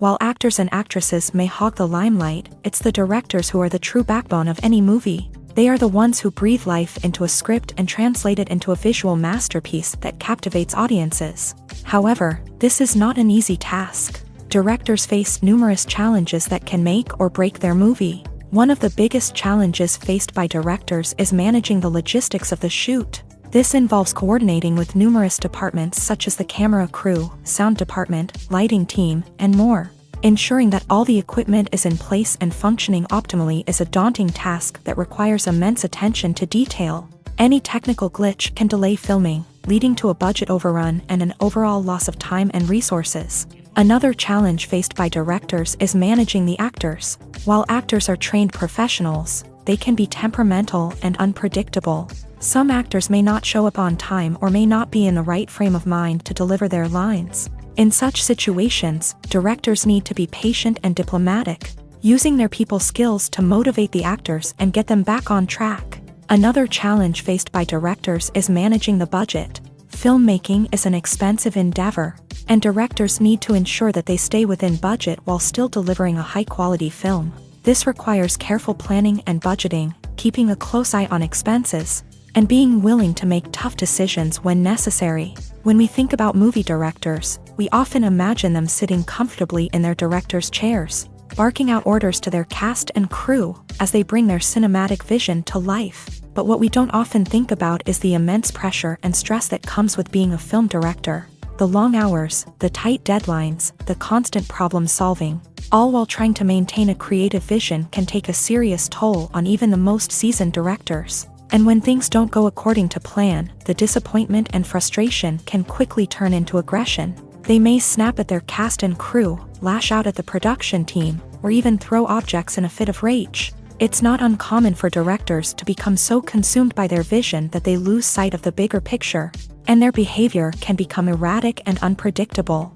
While actors and actresses may hog the limelight, it's the directors who are the true backbone of any movie. They are the ones who breathe life into a script and translate it into a visual masterpiece that captivates audiences. However, this is not an easy task. Directors face numerous challenges that can make or break their movie. One of the biggest challenges faced by directors is managing the logistics of the shoot. This involves coordinating with numerous departments such as the camera crew, sound department, lighting team, and more. Ensuring that all the equipment is in place and functioning optimally is a daunting task that requires immense attention to detail. Any technical glitch can delay filming, leading to a budget overrun and an overall loss of time and resources. Another challenge faced by directors is managing the actors. While actors are trained professionals, they can be temperamental and unpredictable. Some actors may not show up on time or may not be in the right frame of mind to deliver their lines. In such situations, directors need to be patient and diplomatic, using their people skills to motivate the actors and get them back on track. Another challenge faced by directors is managing the budget. Filmmaking is an expensive endeavor, and directors need to ensure that they stay within budget while still delivering a high-quality film. This requires careful planning and budgeting, keeping a close eye on expenses, and being willing to make tough decisions when necessary. When we think about movie directors, we often imagine them sitting comfortably in their director's chairs, barking out orders to their cast and crew as they bring their cinematic vision to life. But what we don't often think about is the immense pressure and stress that comes with being a film director. The long hours, the tight deadlines, the constant problem solving, all while trying to maintain a creative vision can take a serious toll on even the most seasoned directors. And when things don't go according to plan, the disappointment and frustration can quickly turn into aggression. They may snap at their cast and crew, lash out at the production team, or even throw objects in a fit of rage. It's not uncommon for directors to become so consumed by their vision that they lose sight of the bigger picture, and their behavior can become erratic and unpredictable.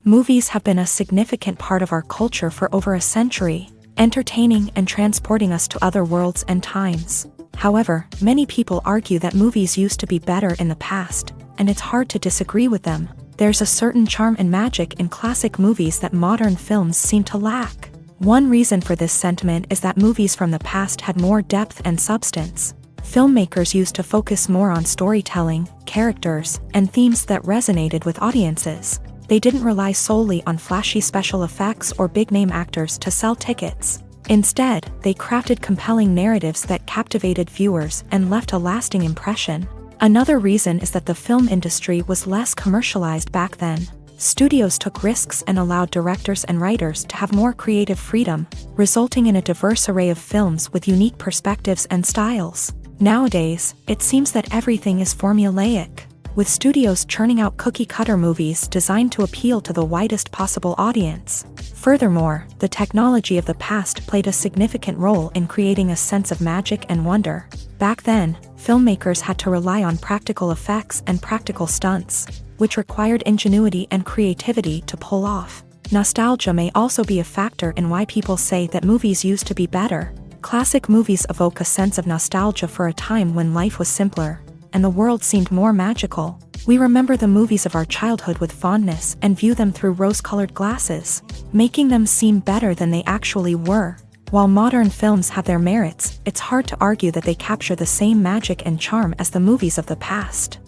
Movies have been a significant part of our culture for over a century, entertaining and transporting us to other worlds and times. However, many people argue that movies used to be better in the past, and it's hard to disagree with them. There's a certain charm and magic in classic movies that modern films seem to lack. One reason for this sentiment is that movies from the past had more depth and substance. Filmmakers used to focus more on storytelling, characters, and themes that resonated with audiences. They didn't rely solely on flashy special effects or big-name actors to sell tickets. Instead, they crafted compelling narratives that captivated viewers and left a lasting impression. Another reason is that the film industry was less commercialized back then. Studios took risks and allowed directors and writers to have more creative freedom, resulting in a diverse array of films with unique perspectives and styles. Nowadays, it seems that everything is formulaic, with studios churning out cookie-cutter movies designed to appeal to the widest possible audience. Furthermore, the technology of the past played a significant role in creating a sense of magic and wonder. Back then, filmmakers had to rely on practical effects and practical stunts, which required ingenuity and creativity to pull off. Nostalgia may also be a factor in why people say that movies used to be better. Classic movies evoke a sense of nostalgia for a time when life was simpler, and the world seemed more magical. We remember the movies of our childhood with fondness and view them through rose-colored glasses, making them seem better than they actually were. While modern films have their merits, it's hard to argue that they capture the same magic and charm as the movies of the past.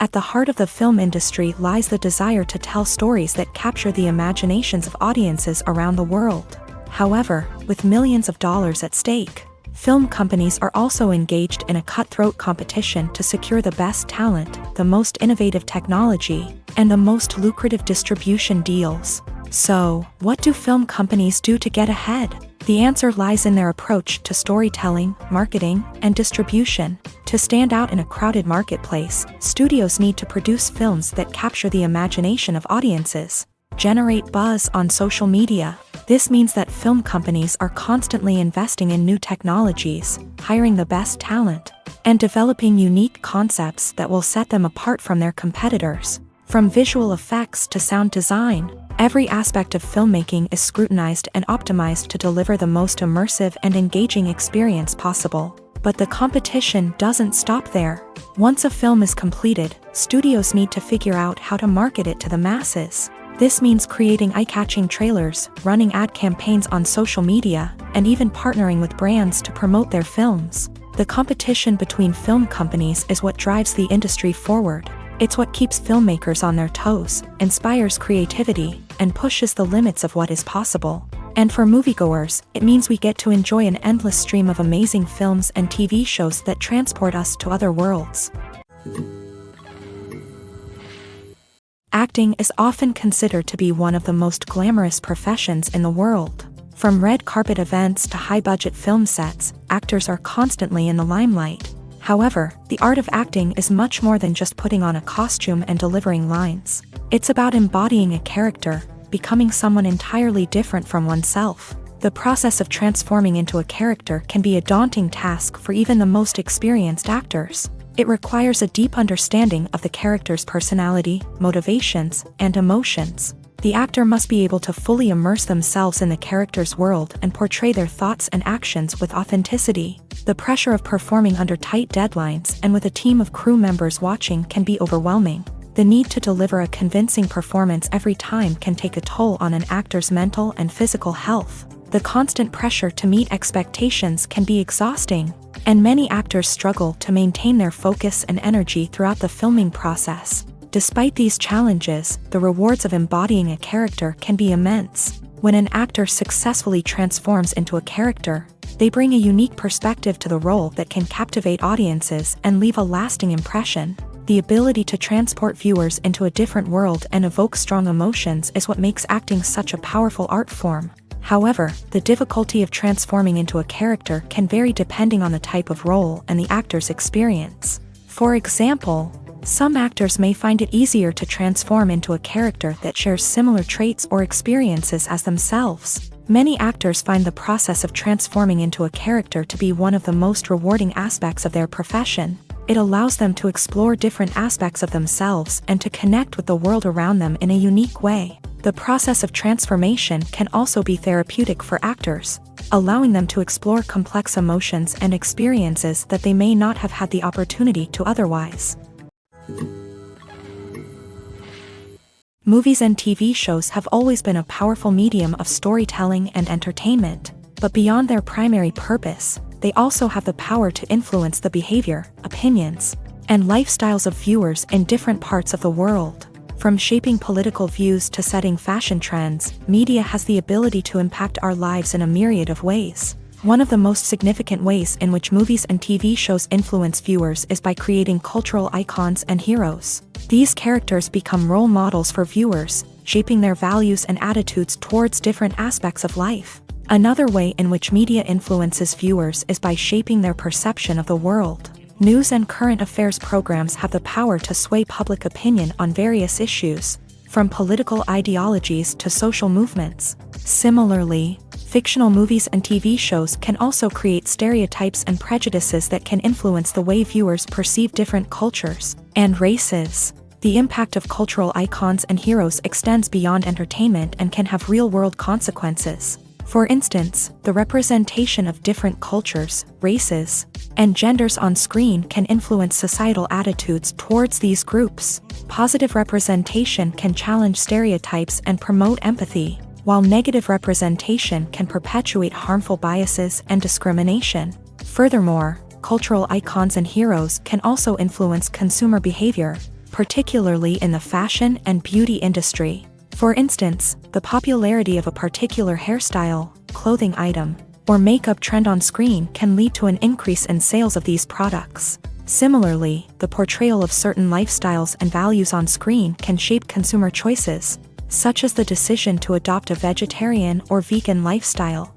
At the heart of the film industry lies the desire to tell stories that capture the imaginations of audiences around the world. However, with millions of dollars at stake, film companies are also engaged in a cutthroat competition to secure the best talent, the most innovative technology, and the most lucrative distribution deals. So, what do film companies do to get ahead? The answer lies in their approach to storytelling, marketing, and distribution. To stand out in a crowded marketplace, studios need to produce films that capture the imagination of audiences, generate buzz on social media. This means that film companies are constantly investing in new technologies, hiring the best talent, and developing unique concepts that will set them apart from their competitors. From visual effects to sound design, every aspect of filmmaking is scrutinized and optimized to deliver the most immersive and engaging experience possible. But the competition doesn't stop there. Once a film is completed, studios need to figure out how to market it to the masses. This means creating eye-catching trailers, running ad campaigns on social media, and even partnering with brands to promote their films. The competition between film companies is what drives the industry forward. It's what keeps filmmakers on their toes, inspires creativity, and pushes the limits of what is possible. And for moviegoers, it means we get to enjoy an endless stream of amazing films and TV shows that transport us to other worlds. Acting is often considered to be one of the most glamorous professions in the world. From red carpet events to high-budget film sets, actors are constantly in the limelight. However, the art of acting is much more than just putting on a costume and delivering lines. It's about embodying a character, becoming someone entirely different from oneself. The process of transforming into a character can be a daunting task for even the most experienced actors. It requires a deep understanding of the character's personality, motivations, and emotions. The actor must be able to fully immerse themselves in the character's world and portray their thoughts and actions with authenticity. The pressure of performing under tight deadlines and with a team of crew members watching can be overwhelming. The need to deliver a convincing performance every time can take a toll on an actor's mental and physical health. The constant pressure to meet expectations can be exhausting, and many actors struggle to maintain their focus and energy throughout the filming process. Despite these challenges, the rewards of embodying a character can be immense. When an actor successfully transforms into a character, they bring a unique perspective to the role that can captivate audiences and leave a lasting impression. The ability to transport viewers into a different world and evoke strong emotions is what makes acting such a powerful art form. However, the difficulty of transforming into a character can vary depending on the type of role and the actor's experience. For example, some actors may find it easier to transform into a character that shares similar traits or experiences as themselves. Many actors find the process of transforming into a character to be one of the most rewarding aspects of their profession. It allows them to explore different aspects of themselves and to connect with the world around them in a unique way. The process of transformation can also be therapeutic for actors, allowing them to explore complex emotions and experiences that they may not have had the opportunity to otherwise. Movies and TV shows have always been a powerful medium of storytelling and entertainment, but beyond their primary purpose, they also have the power to influence the behavior, opinions, and lifestyles of viewers in different parts of the world. From shaping political views to setting fashion trends, media has the ability to impact our lives in a myriad of ways. One of the most significant ways in which movies and TV shows influence viewers is by creating cultural icons and heroes. These characters become role models for viewers, shaping their values and attitudes towards different aspects of life. Another way in which media influences viewers is by shaping their perception of the world. News and current affairs programs have the power to sway public opinion on various issues, from political ideologies to social movements. Similarly, fictional movies and TV shows can also create stereotypes and prejudices that can influence the way viewers perceive different cultures and races. The impact of cultural icons and heroes extends beyond entertainment and can have real-world consequences. For instance, the representation of different cultures, races, and genders on screen can influence societal attitudes towards these groups. Positive representation can challenge stereotypes and promote empathy, while negative representation can perpetuate harmful biases and discrimination. Furthermore, cultural icons and heroes can also influence consumer behavior, particularly in the fashion and beauty industry. For instance, the popularity of a particular hairstyle, clothing item, or makeup trend on screen can lead to an increase in sales of these products. Similarly, the portrayal of certain lifestyles and values on screen can shape consumer choices, such as the decision to adopt a vegetarian or vegan lifestyle.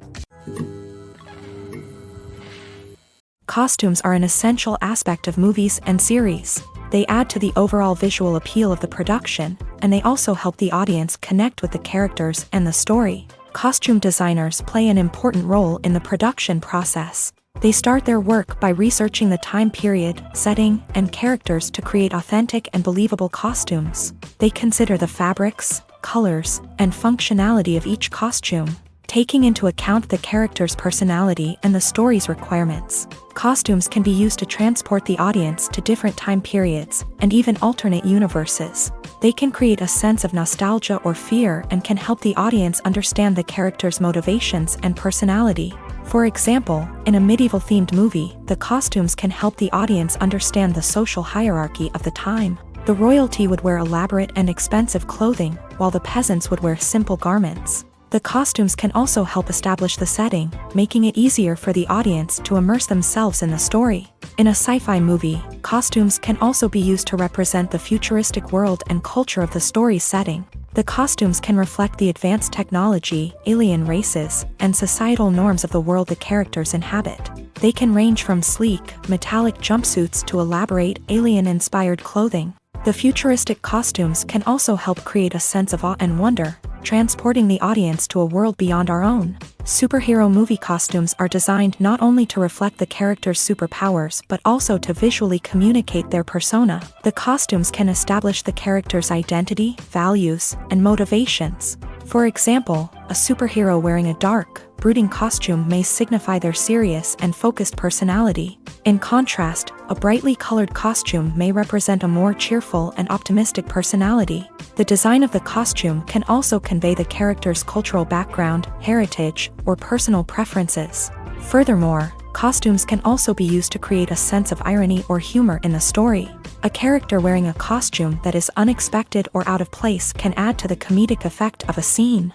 Costumes are an essential aspect of movies and series. They add to the overall visual appeal of the production, and they also help the audience connect with the characters and the story. Costume designers play an important role in the production process. They start their work by researching the time period, setting, and characters to create authentic and believable costumes. They consider the fabrics, colors, and functionality of each costume, taking into account the character's personality and the story's requirements. Costumes can be used to transport the audience to different time periods, and even alternate universes. They can create a sense of nostalgia or fear and can help the audience understand the character's motivations and personality. For example, in a medieval-themed movie, the costumes can help the audience understand the social hierarchy of the time. The royalty would wear elaborate and expensive clothing, while the peasants would wear simple garments. The costumes can also help establish the setting, making it easier for the audience to immerse themselves in the story. In a sci-fi movie, costumes can also be used to represent the futuristic world and culture of the story's setting. The costumes can reflect the advanced technology, alien races, and societal norms of the world the characters inhabit. They can range from sleek, metallic jumpsuits to elaborate, alien-inspired clothing. The futuristic costumes can also help create a sense of awe and wonder, transporting the audience to a world beyond our own. Superhero movie costumes are designed not only to reflect the character's superpowers but also to visually communicate their persona. The costumes can establish the character's identity, values, and motivations. For example, a superhero wearing a dark, brooding costume may signify their serious and focused personality. In contrast, a brightly colored costume may represent a more cheerful and optimistic personality. The design of the costume can also convey the character's cultural background, heritage, or personal preferences. Furthermore, costumes can also be used to create a sense of irony or humor in the story. A character wearing a costume that is unexpected or out of place can add to the comedic effect of a scene.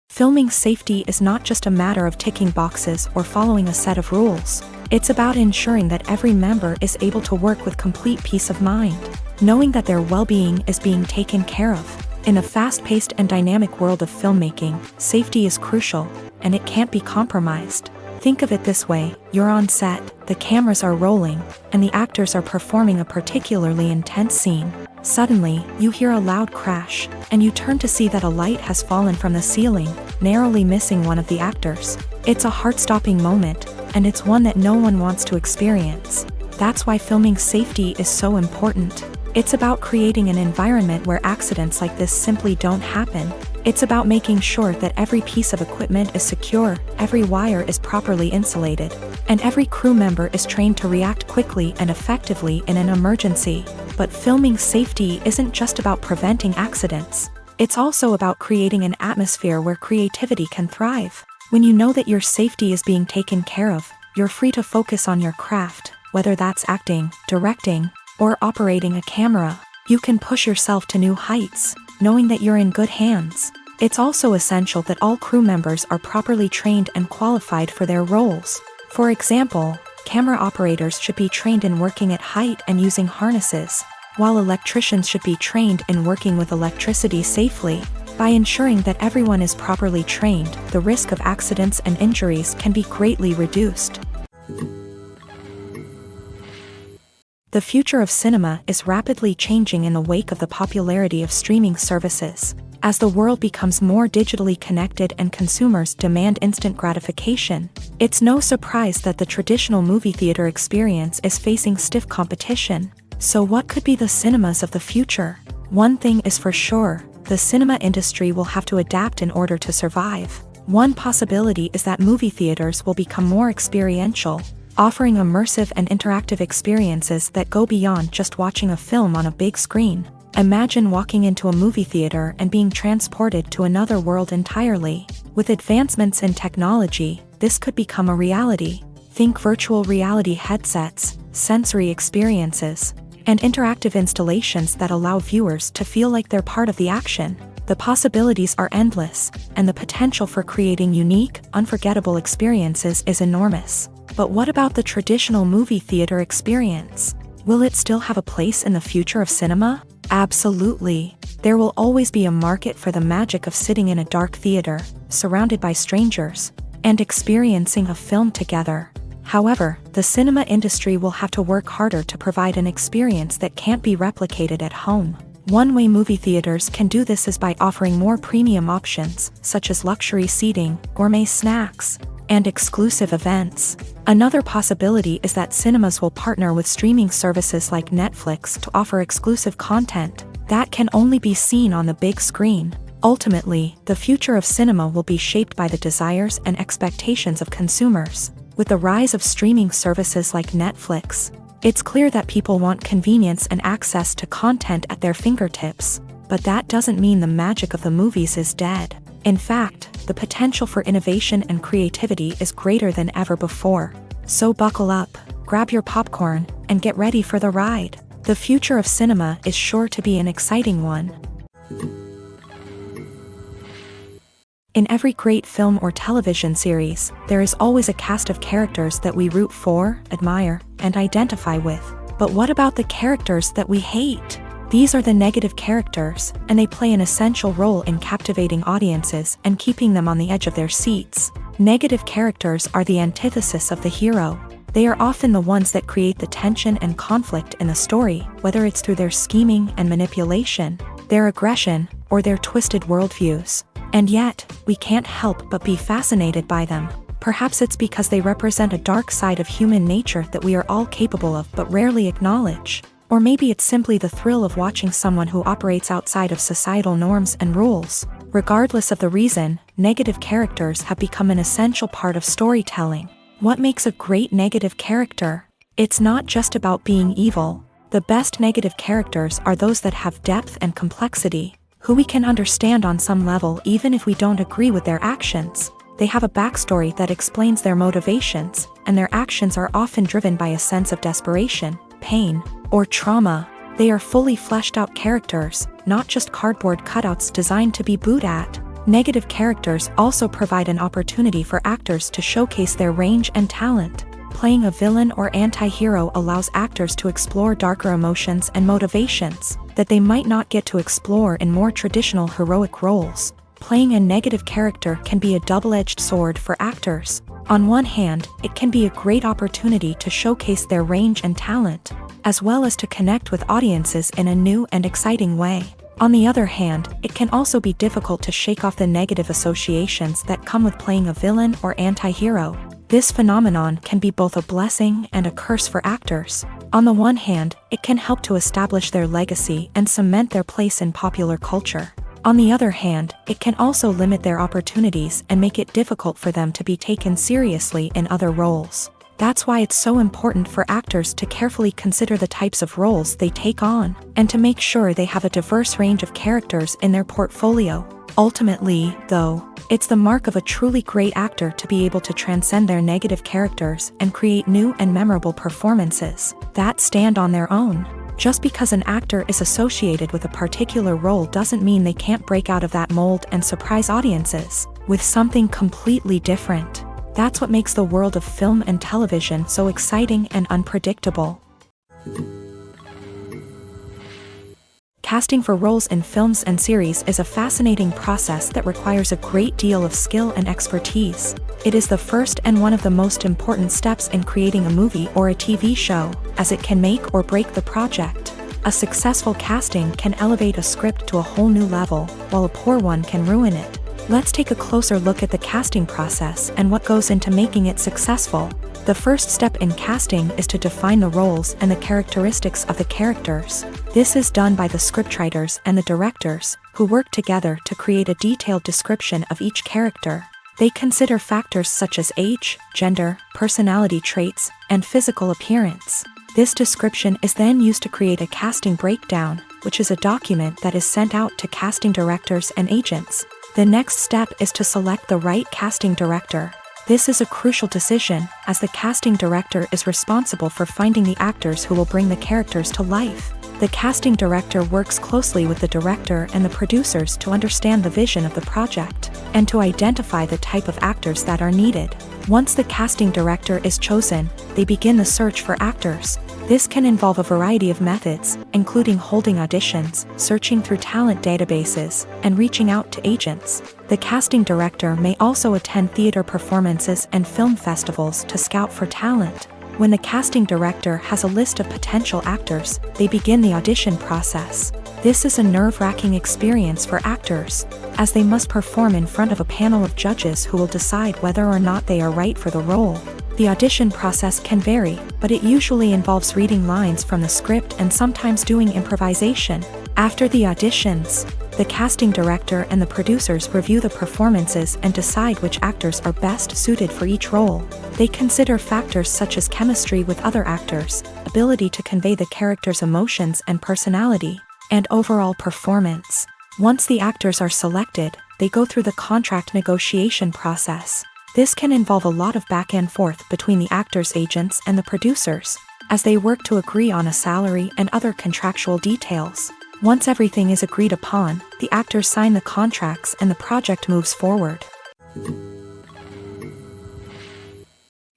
Filming safety is not just a matter of ticking boxes or following a set of rules. It's about ensuring that every member is able to work with complete peace of mind, knowing that their well-being is being taken care of. In a fast-paced and dynamic world of filmmaking, safety is crucial, and it can't be compromised. Think of it this way: you're on set, the cameras are rolling, and the actors are performing a particularly intense scene. Suddenly, you hear a loud crash, and you turn to see that a light has fallen from the ceiling, narrowly missing one of the actors. It's a heart-stopping moment, and it's one that no one wants to experience. That's why filming safety is so important. It's about creating an environment where accidents like this simply don't happen. It's about making sure that every piece of equipment is secure, every wire is properly insulated, and every crew member is trained to react quickly and effectively in an emergency. But filming safety isn't just about preventing accidents. It's also about creating an atmosphere where creativity can thrive. When you know that your safety is being taken care of, you're free to focus on your craft, whether that's acting, directing, or operating a camera. You can push yourself to new heights, knowing that you're in good hands. It's also essential that all crew members are properly trained and qualified for their roles. For example, camera operators should be trained in working at height and using harnesses, while electricians should be trained in working with electricity safely. By ensuring that everyone is properly trained, the risk of accidents and injuries can be greatly reduced. The future of cinema is rapidly changing in the wake of the popularity of streaming services. As the world becomes more digitally connected and consumers demand instant gratification, it's no surprise that the traditional movie theater experience is facing stiff competition. So what could be the cinemas of the future? One thing is for sure: the cinema industry will have to adapt in order to survive. One possibility is that movie theaters will become more experiential, offering immersive and interactive experiences that go beyond just watching a film on a big screen. Imagine walking into a movie theater and being transported to another world entirely. With advancements in technology, this could become a reality. Think virtual reality headsets, sensory experiences, and interactive installations that allow viewers to feel like they're part of the action. The possibilities are endless, and the potential for creating unique, unforgettable experiences is enormous. But what about the traditional movie theater experience? Will it still have a place in the future of cinema? Absolutely. There will always be a market for the magic of sitting in a dark theater, surrounded by strangers, and experiencing a film together. However, the cinema industry will have to work harder to provide an experience that can't be replicated at home. One way movie theaters can do this is by offering more premium options, such as luxury seating, gourmet snacks, and exclusive events. Another possibility is that cinemas will partner with streaming services like Netflix to offer exclusive content that can only be seen on the big screen. Ultimately, the future of cinema will be shaped by the desires and expectations of consumers. With the rise of streaming services like Netflix, it's clear that people want convenience and access to content at their fingertips. But that doesn't mean the magic of the movies is dead. In fact, the potential for innovation and creativity is greater than ever before. So buckle up, grab your popcorn, and get ready for the ride. The future of cinema is sure to be an exciting one. In every great film or television series, there is always a cast of characters that we root for, admire, and identify with. But what about the characters that we hate? These are the negative characters, and they play an essential role in captivating audiences and keeping them on the edge of their seats. Negative characters are the antithesis of the hero. They are often the ones that create the tension and conflict in the story, whether it's through their scheming and manipulation, their aggression, or their twisted worldviews. And yet, we can't help but be fascinated by them. Perhaps it's because they represent a dark side of human nature that we are all capable of but rarely acknowledge. Or maybe it's simply the thrill of watching someone who operates outside of societal norms and rules. Regardless of the reason, negative characters have become an essential part of storytelling. What makes a great negative character? It's not just about being evil. The best negative characters are those that have depth and complexity, who we can understand on some level even if we don't agree with their actions. They have a backstory that explains their motivations, and their actions are often driven by a sense of desperation, pain, or trauma. They are fully fleshed out characters, not just cardboard cutouts designed to be booed at. Negative characters also provide an opportunity for actors to showcase their range and talent. Playing a villain or anti-hero allows actors to explore darker emotions and motivations that they might not get to explore in more traditional heroic roles. Playing a negative character can be a double-edged sword for actors. On one hand, it can be a great opportunity to showcase their range and talent, as well as to connect with audiences in a new and exciting way. On the other hand, it can also be difficult to shake off the negative associations that come with playing a villain or anti-hero. This phenomenon can be both a blessing and a curse for actors. On the one hand, it can help to establish their legacy and cement their place in popular culture. On the other hand, it can also limit their opportunities and make it difficult for them to be taken seriously in other roles. That's why it's so important for actors to carefully consider the types of roles they take on, and to make sure they have a diverse range of characters in their portfolio. Ultimately, though, it's the mark of a truly great actor to be able to transcend their negative characters and create new and memorable performances that stand on their own. Just because an actor is associated with a particular role doesn't mean they can't break out of that mold and surprise audiences with something completely different. That's what makes the world of film and television so exciting and unpredictable. Casting for roles in films and series is a fascinating process that requires a great deal of skill and expertise. It is the first and one of the most important steps in creating a movie or a TV show, as it can make or break the project. A successful casting can elevate a script to a whole new level, while a poor one can ruin it. Let's take a closer look at the casting process and what goes into making it successful. The first step in casting is to define the roles and the characteristics of the characters. This is done by the scriptwriters and the directors, who work together to create a detailed description of each character. They consider factors such as age, gender, personality traits, and physical appearance. This description is then used to create a casting breakdown, which is a document that is sent out to casting directors and agents. The next step is to select the right casting director. This is a crucial decision, as the casting director is responsible for finding the actors who will bring the characters to life. The casting director works closely with the director and the producers to understand the vision of the project, and to identify the type of actors that are needed. Once the casting director is chosen, they begin the search for actors. This can involve a variety of methods, including holding auditions, searching through talent databases, and reaching out to agents. The casting director may also attend theater performances and film festivals to scout for talent. When the casting director has a list of potential actors, they begin the audition process. This is a nerve-wracking experience for actors, as they must perform in front of a panel of judges who will decide whether or not they are right for the role. The audition process can vary, but it usually involves reading lines from the script and sometimes doing improvisation. After the auditions, The casting director and the producers review the performances and decide which actors are best suited for each role. They consider factors such as chemistry with other actors, ability to convey the character's emotions and personality, and overall performance. Once the actors are selected, they go through the contract negotiation process. This can involve a lot of back and forth between the actors' agents and the producers, as they work to agree on a salary and other contractual details. Once everything is agreed upon, the actors sign the contracts and the project moves forward.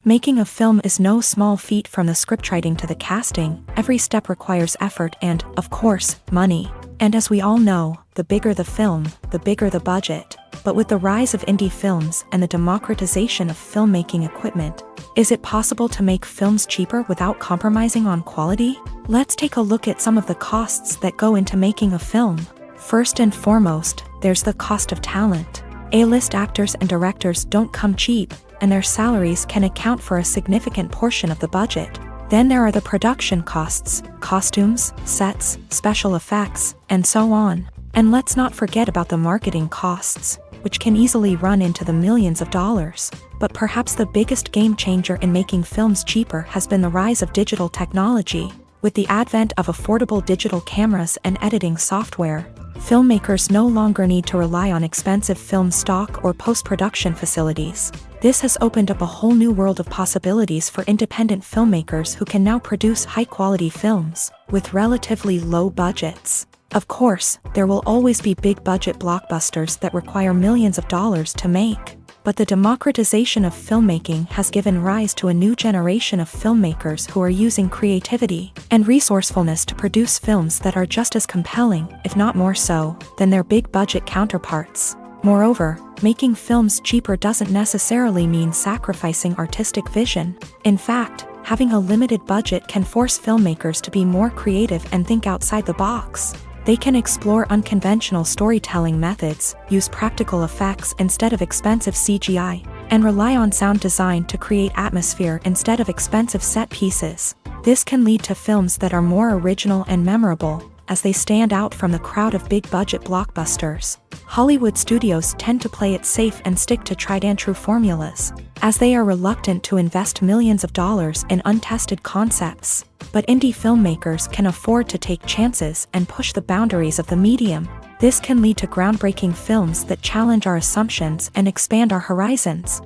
Making a film is no small feat. From the scriptwriting to the casting, every step requires effort and, of course, money. And as we all know, the bigger the film, the bigger the budget. But with the rise of indie films and the democratization of filmmaking equipment, is it possible to make films cheaper without compromising on quality? Let's take a look at some of the costs that go into making a film. First and foremost, there's the cost of talent. A-list actors and directors don't come cheap, and their salaries can account for a significant portion of the budget. Then there are the production costs, costumes, sets, special effects, and so on. And let's not forget about the marketing costs, which can easily run into the millions of dollars. But perhaps the biggest game changer in making films cheaper has been the rise of digital technology. With the advent of affordable digital cameras and editing software, filmmakers no longer need to rely on expensive film stock or post-production facilities. This has opened up a whole new world of possibilities for independent filmmakers who can now produce high-quality films with relatively low budgets. Of course, there will always be big-budget blockbusters that require millions of dollars to make. But the democratization of filmmaking has given rise to a new generation of filmmakers who are using creativity and resourcefulness to produce films that are just as compelling, if not more so, than their big-budget counterparts. Moreover, making films cheaper doesn't necessarily mean sacrificing artistic vision. In fact, having a limited budget can force filmmakers to be more creative and think outside the box. They can explore unconventional storytelling methods, use practical effects instead of expensive CGI, and rely on sound design to create atmosphere instead of expensive set pieces. This can lead to films that are more original and memorable, as they stand out from the crowd of big-budget blockbusters. Hollywood studios tend to play it safe and stick to tried-and-true formulas, as they are reluctant to invest millions of dollars in untested concepts. But indie filmmakers can afford to take chances and push the boundaries of the medium. This can lead to groundbreaking films that challenge our assumptions and expand our horizons.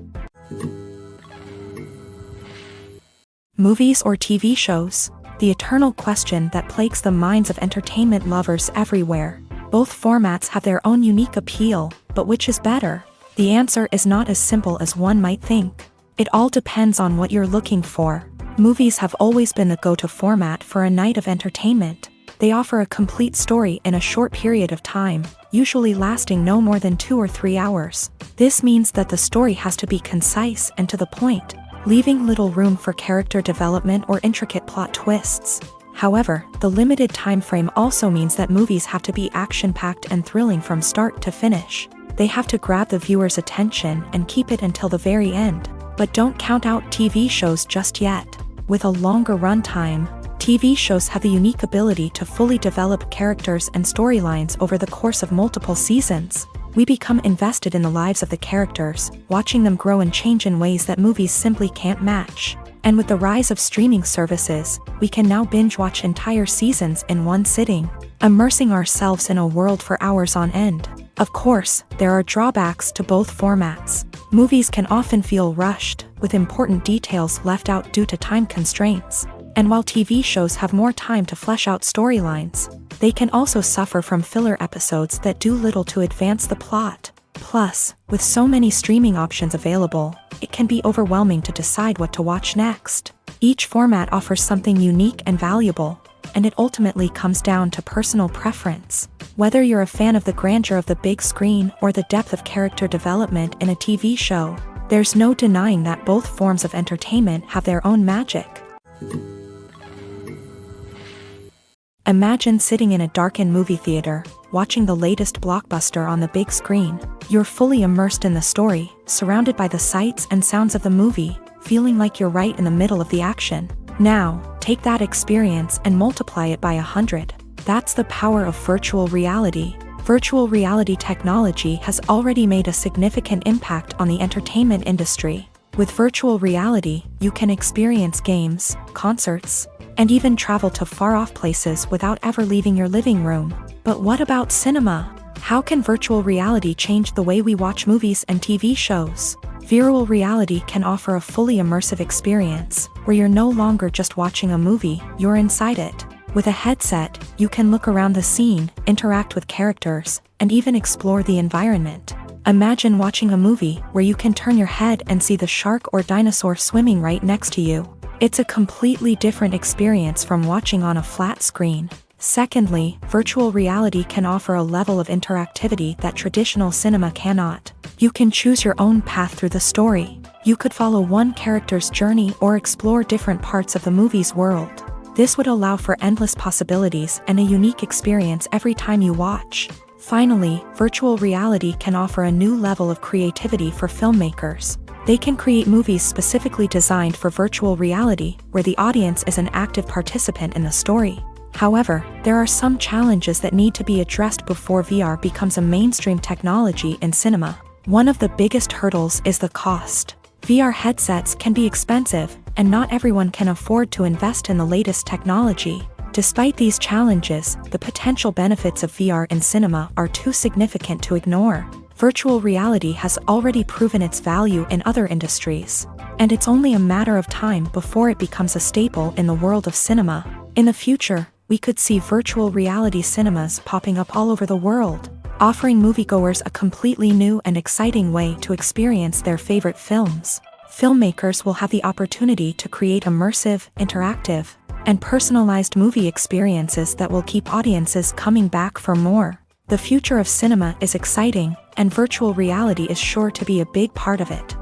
Movies or TV shows? The eternal question that plagues the minds of entertainment lovers everywhere. Both formats have their own unique appeal, but which is better? The answer is not as simple as one might think. It all depends on what you're looking for. Movies have always been the go-to format for a night of entertainment. They offer a complete story in a short period of time, usually lasting no more than 2 or 3 hours. This means that the story has to be concise and to the point, leaving little room for character development or intricate plot twists. However, the limited time frame also means that movies have to be action-packed and thrilling from start to finish. They have to grab the viewer's attention and keep it until the very end. But don't count out TV shows just yet. With a longer runtime, TV shows have the unique ability to fully develop characters and storylines over the course of multiple seasons. We become invested in the lives of the characters, watching them grow and change in ways that movies simply can't match. And with the rise of streaming services, we can now binge-watch entire seasons in one sitting, immersing ourselves in a world for hours on end. Of course, there are drawbacks to both formats. Movies can often feel rushed, with important details left out due to time constraints. And while TV shows have more time to flesh out storylines, they can also suffer from filler episodes that do little to advance the plot. Plus, with so many streaming options available, it can be overwhelming to decide what to watch next. Each format offers something unique and valuable, and it ultimately comes down to personal preference. Whether you're a fan of the grandeur of the big screen or the depth of character development in a TV show, there's no denying that both forms of entertainment have their own magic. Imagine sitting in a darkened movie theater, watching the latest blockbuster on the big screen. You're fully immersed in the story, surrounded by the sights and sounds of the movie, feeling like you're right in the middle of the action. Now, take that experience and multiply it by 100. That's the power of virtual reality. Virtual reality technology has already made a significant impact on the entertainment industry. With virtual reality, you can experience games, concerts, and even travel to far-off places without ever leaving your living room. But what about cinema? How can virtual reality change the way we watch movies and TV shows? Virtual reality can offer a fully immersive experience, where you're no longer just watching a movie, you're inside it. With a headset, you can look around the scene, interact with characters, and even explore the environment. Imagine watching a movie where you can turn your head and see the shark or dinosaur swimming right next to you. It's a completely different experience from watching on a flat screen. Secondly, virtual reality can offer a level of interactivity that traditional cinema cannot. You can choose your own path through the story. You could follow one character's journey or explore different parts of the movie's world. This would allow for endless possibilities and a unique experience every time you watch. Finally, virtual reality can offer a new level of creativity for filmmakers. They can create movies specifically designed for virtual reality, where the audience is an active participant in the story. However, there are some challenges that need to be addressed before VR becomes a mainstream technology in cinema. One of the biggest hurdles is the cost. VR headsets can be expensive, and not everyone can afford to invest in the latest technology. Despite these challenges, the potential benefits of VR in cinema are too significant to ignore. Virtual reality has already proven its value in other industries, and it's only a matter of time before it becomes a staple in the world of cinema. In the future, we could see virtual reality cinemas popping up all over the world, offering moviegoers a completely new and exciting way to experience their favorite films. Filmmakers will have the opportunity to create immersive, interactive, and personalized movie experiences that will keep audiences coming back for more. The future of cinema is exciting, and virtual reality is sure to be a big part of it.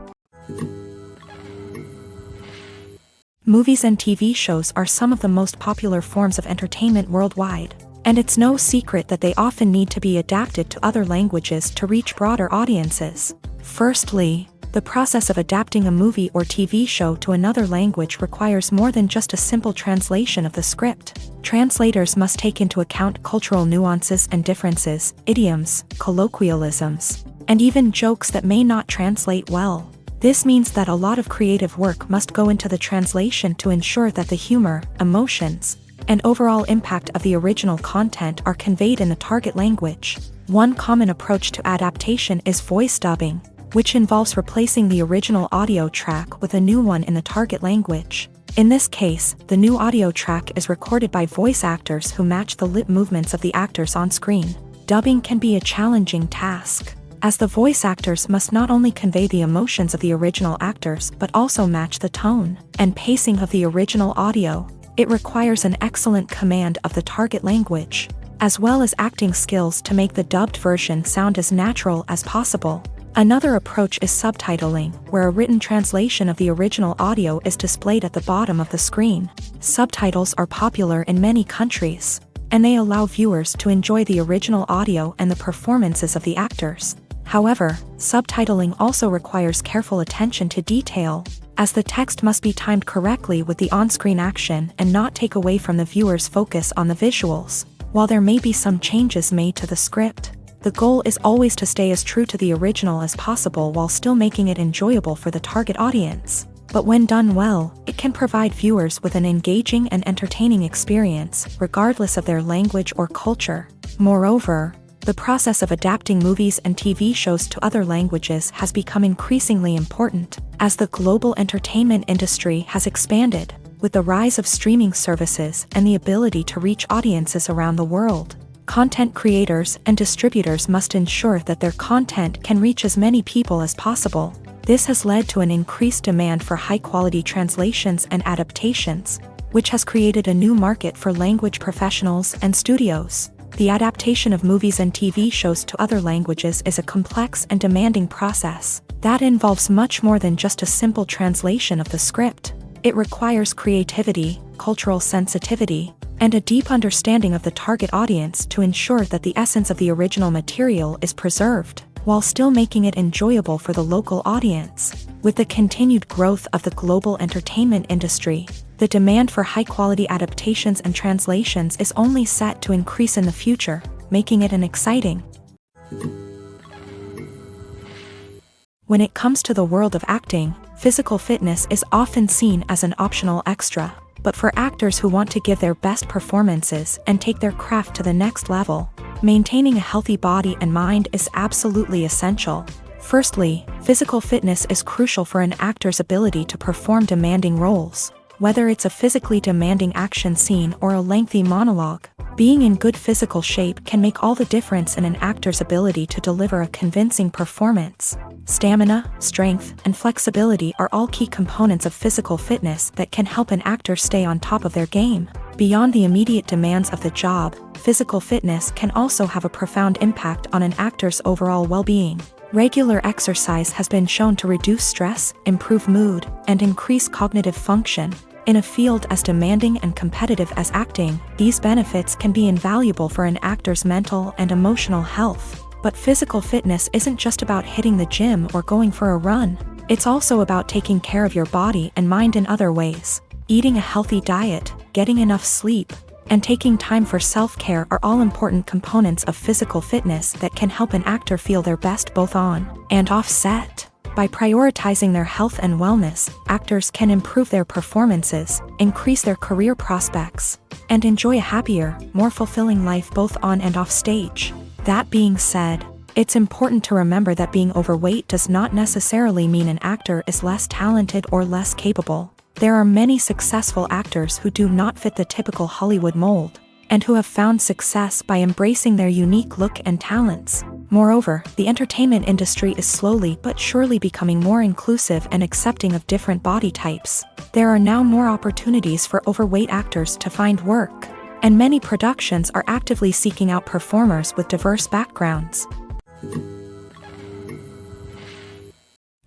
Movies and TV shows are some of the most popular forms of entertainment worldwide, and it's no secret that they often need to be adapted to other languages to reach broader audiences. Firstly, the process of adapting a movie or TV show to another language requires more than just a simple translation of the script. Translators must take into account cultural nuances and differences, idioms, colloquialisms, and even jokes that may not translate well. This means that a lot of creative work must go into the translation to ensure that the humor, emotions, and overall impact of the original content are conveyed in the target language. One common approach to adaptation is voice dubbing, which involves replacing the original audio track with a new one in the target language. In this case, the new audio track is recorded by voice actors who match the lip movements of the actors on screen. Dubbing can be a challenging task, as the voice actors must not only convey the emotions of the original actors but also match the tone and pacing of the original audio. It requires an excellent command of the target language, as well as acting skills to make the dubbed version sound as natural as possible. Another approach is subtitling, where a written translation of the original audio is displayed at the bottom of the screen. Subtitles are popular in many countries, and they allow viewers to enjoy the original audio and the performances of the actors. However, subtitling also requires careful attention to detail, as the text must be timed correctly with the on-screen action and not take away from the viewer's focus on the visuals. While there may be some changes made to the script, the goal is always to stay as true to the original as possible while still making it enjoyable for the target audience. But when done well, it can provide viewers with an engaging and entertaining experience, regardless of their language or culture. Moreover, the process of adapting movies and TV shows to other languages has become increasingly important, as the global entertainment industry has expanded, with the rise of streaming services and the ability to reach audiences around the world. Content creators and distributors must ensure that their content can reach as many people as possible. This has led to an increased demand for high-quality translations and adaptations, which has created a new market for language professionals and studios. The adaptation of movies and TV shows to other languages is a complex and demanding process that involves much more than just a simple translation of the script. It requires creativity, cultural sensitivity, and a deep understanding of the target audience to ensure that the essence of the original material is preserved, while still making it enjoyable for the local audience. With the continued growth of the global entertainment industry, the demand for high-quality adaptations and translations is only set to increase in the future. making it an exciting. When it comes to the world of acting, physical fitness is often seen as an optional extra. But for actors who want to give their best performances and take their craft to the next level, maintaining a healthy body and mind is absolutely essential. Firstly, physical fitness is crucial for an actor's ability to perform demanding roles. Whether it's a physically demanding action scene or a lengthy monologue, being in good physical shape can make all the difference in an actor's ability to deliver a convincing performance. Stamina, strength, and flexibility are all key components of physical fitness that can help an actor stay on top of their game. Beyond the immediate demands of the job, physical fitness can also have a profound impact on an actor's overall well-being. Regular exercise has been shown to reduce stress, improve mood, and increase cognitive function. In a field as demanding and competitive as acting, these benefits can be invaluable for an actor's mental and emotional health. But physical fitness isn't just about hitting the gym or going for a run. It's also about taking care of your body and mind in other ways. Eating a healthy diet, getting enough sleep, and taking time for self-care are all important components of physical fitness that can help an actor feel their best both on and off set. By prioritizing their health and wellness, actors can improve their performances, increase their career prospects, and enjoy a happier, more fulfilling life both on and off stage. That being said, it's important to remember that being overweight does not necessarily mean an actor is less talented or less capable. There are many successful actors who do not fit the typical Hollywood mold, and who have found success by embracing their unique look and talents. Moreover, the entertainment industry is slowly but surely becoming more inclusive and accepting of different body types. There are now more opportunities for overweight actors to find work, and many productions are actively seeking out performers with diverse backgrounds.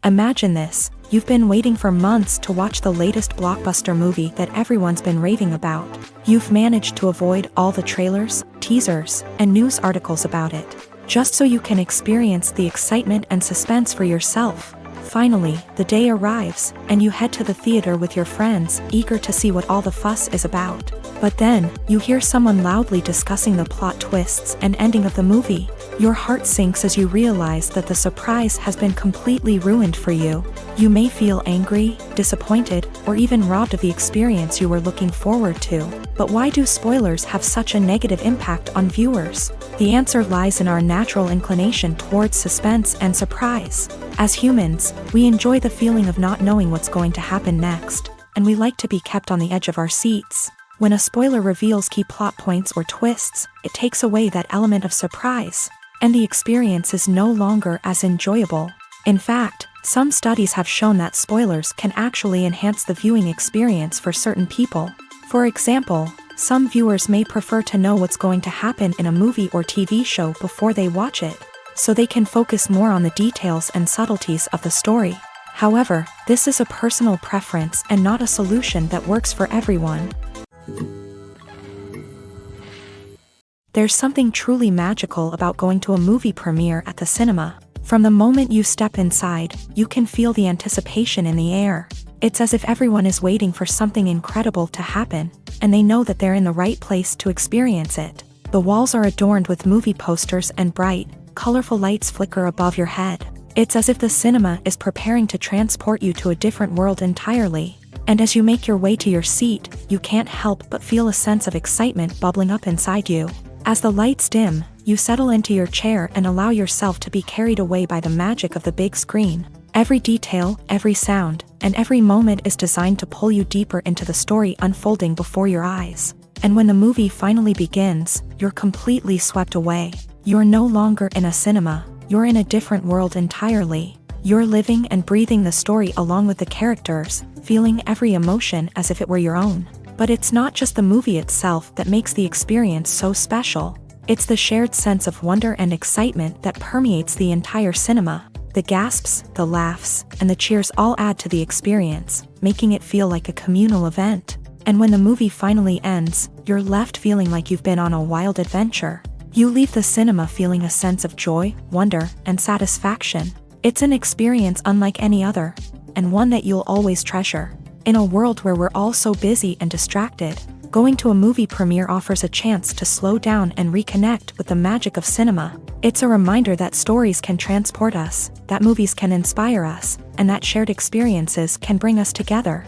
Imagine this. You've been waiting for months to watch the latest blockbuster movie that everyone's been raving about. You've managed to avoid all the trailers, teasers, and news articles about it, just so you can experience the excitement and suspense for yourself. Finally, the day arrives, and you head to the theater with your friends, eager to see what all the fuss is about. But then, you hear someone loudly discussing the plot twists and ending of the movie. Your heart sinks as you realize that the surprise has been completely ruined for you. You may feel angry, disappointed, or even robbed of the experience you were looking forward to. But why do spoilers have such a negative impact on viewers? The answer lies in our natural inclination towards suspense and surprise. As humans, we enjoy the feeling of not knowing what's going to happen next, and we like to be kept on the edge of our seats. When a spoiler reveals key plot points or twists, it takes away that element of surprise, and the experience is no longer as enjoyable. In fact, some studies have shown that spoilers can actually enhance the viewing experience for certain people. For example, some viewers may prefer to know what's going to happen in a movie or TV show before they watch it, so they can focus more on the details and subtleties of the story. However, this is a personal preference and not a solution that works for everyone. There's something truly magical about going to a movie premiere at the cinema. From the moment you step inside, you can feel the anticipation in the air. It's as if everyone is waiting for something incredible to happen, and they know that they're in the right place to experience it. The walls are adorned with movie posters and bright, colorful lights flicker above your head. It's as if the cinema is preparing to transport you to a different world entirely. And as you make your way to your seat, you can't help but feel a sense of excitement bubbling up inside you. As the lights dim, you settle into your chair and allow yourself to be carried away by the magic of the big screen. Every detail, every sound, and every moment is designed to pull you deeper into the story unfolding before your eyes. And when the movie finally begins, you're completely swept away. You're no longer in a cinema, you're in a different world entirely. You're living and breathing the story along with the characters, feeling every emotion as if it were your own. But it's not just the movie itself that makes the experience so special. It's the shared sense of wonder and excitement that permeates the entire cinema. The gasps, the laughs, and the cheers all add to the experience, making it feel like a communal event. And when the movie finally ends, you're left feeling like you've been on a wild adventure. You leave the cinema feeling a sense of joy, wonder, and satisfaction. It's an experience unlike any other, and one that you'll always treasure. In a world where we're all so busy and distracted, Going to a movie premiere offers a chance to slow down and reconnect with the magic of cinema. It's a reminder that stories can transport us, that movies can inspire us, and that shared experiences can bring us together.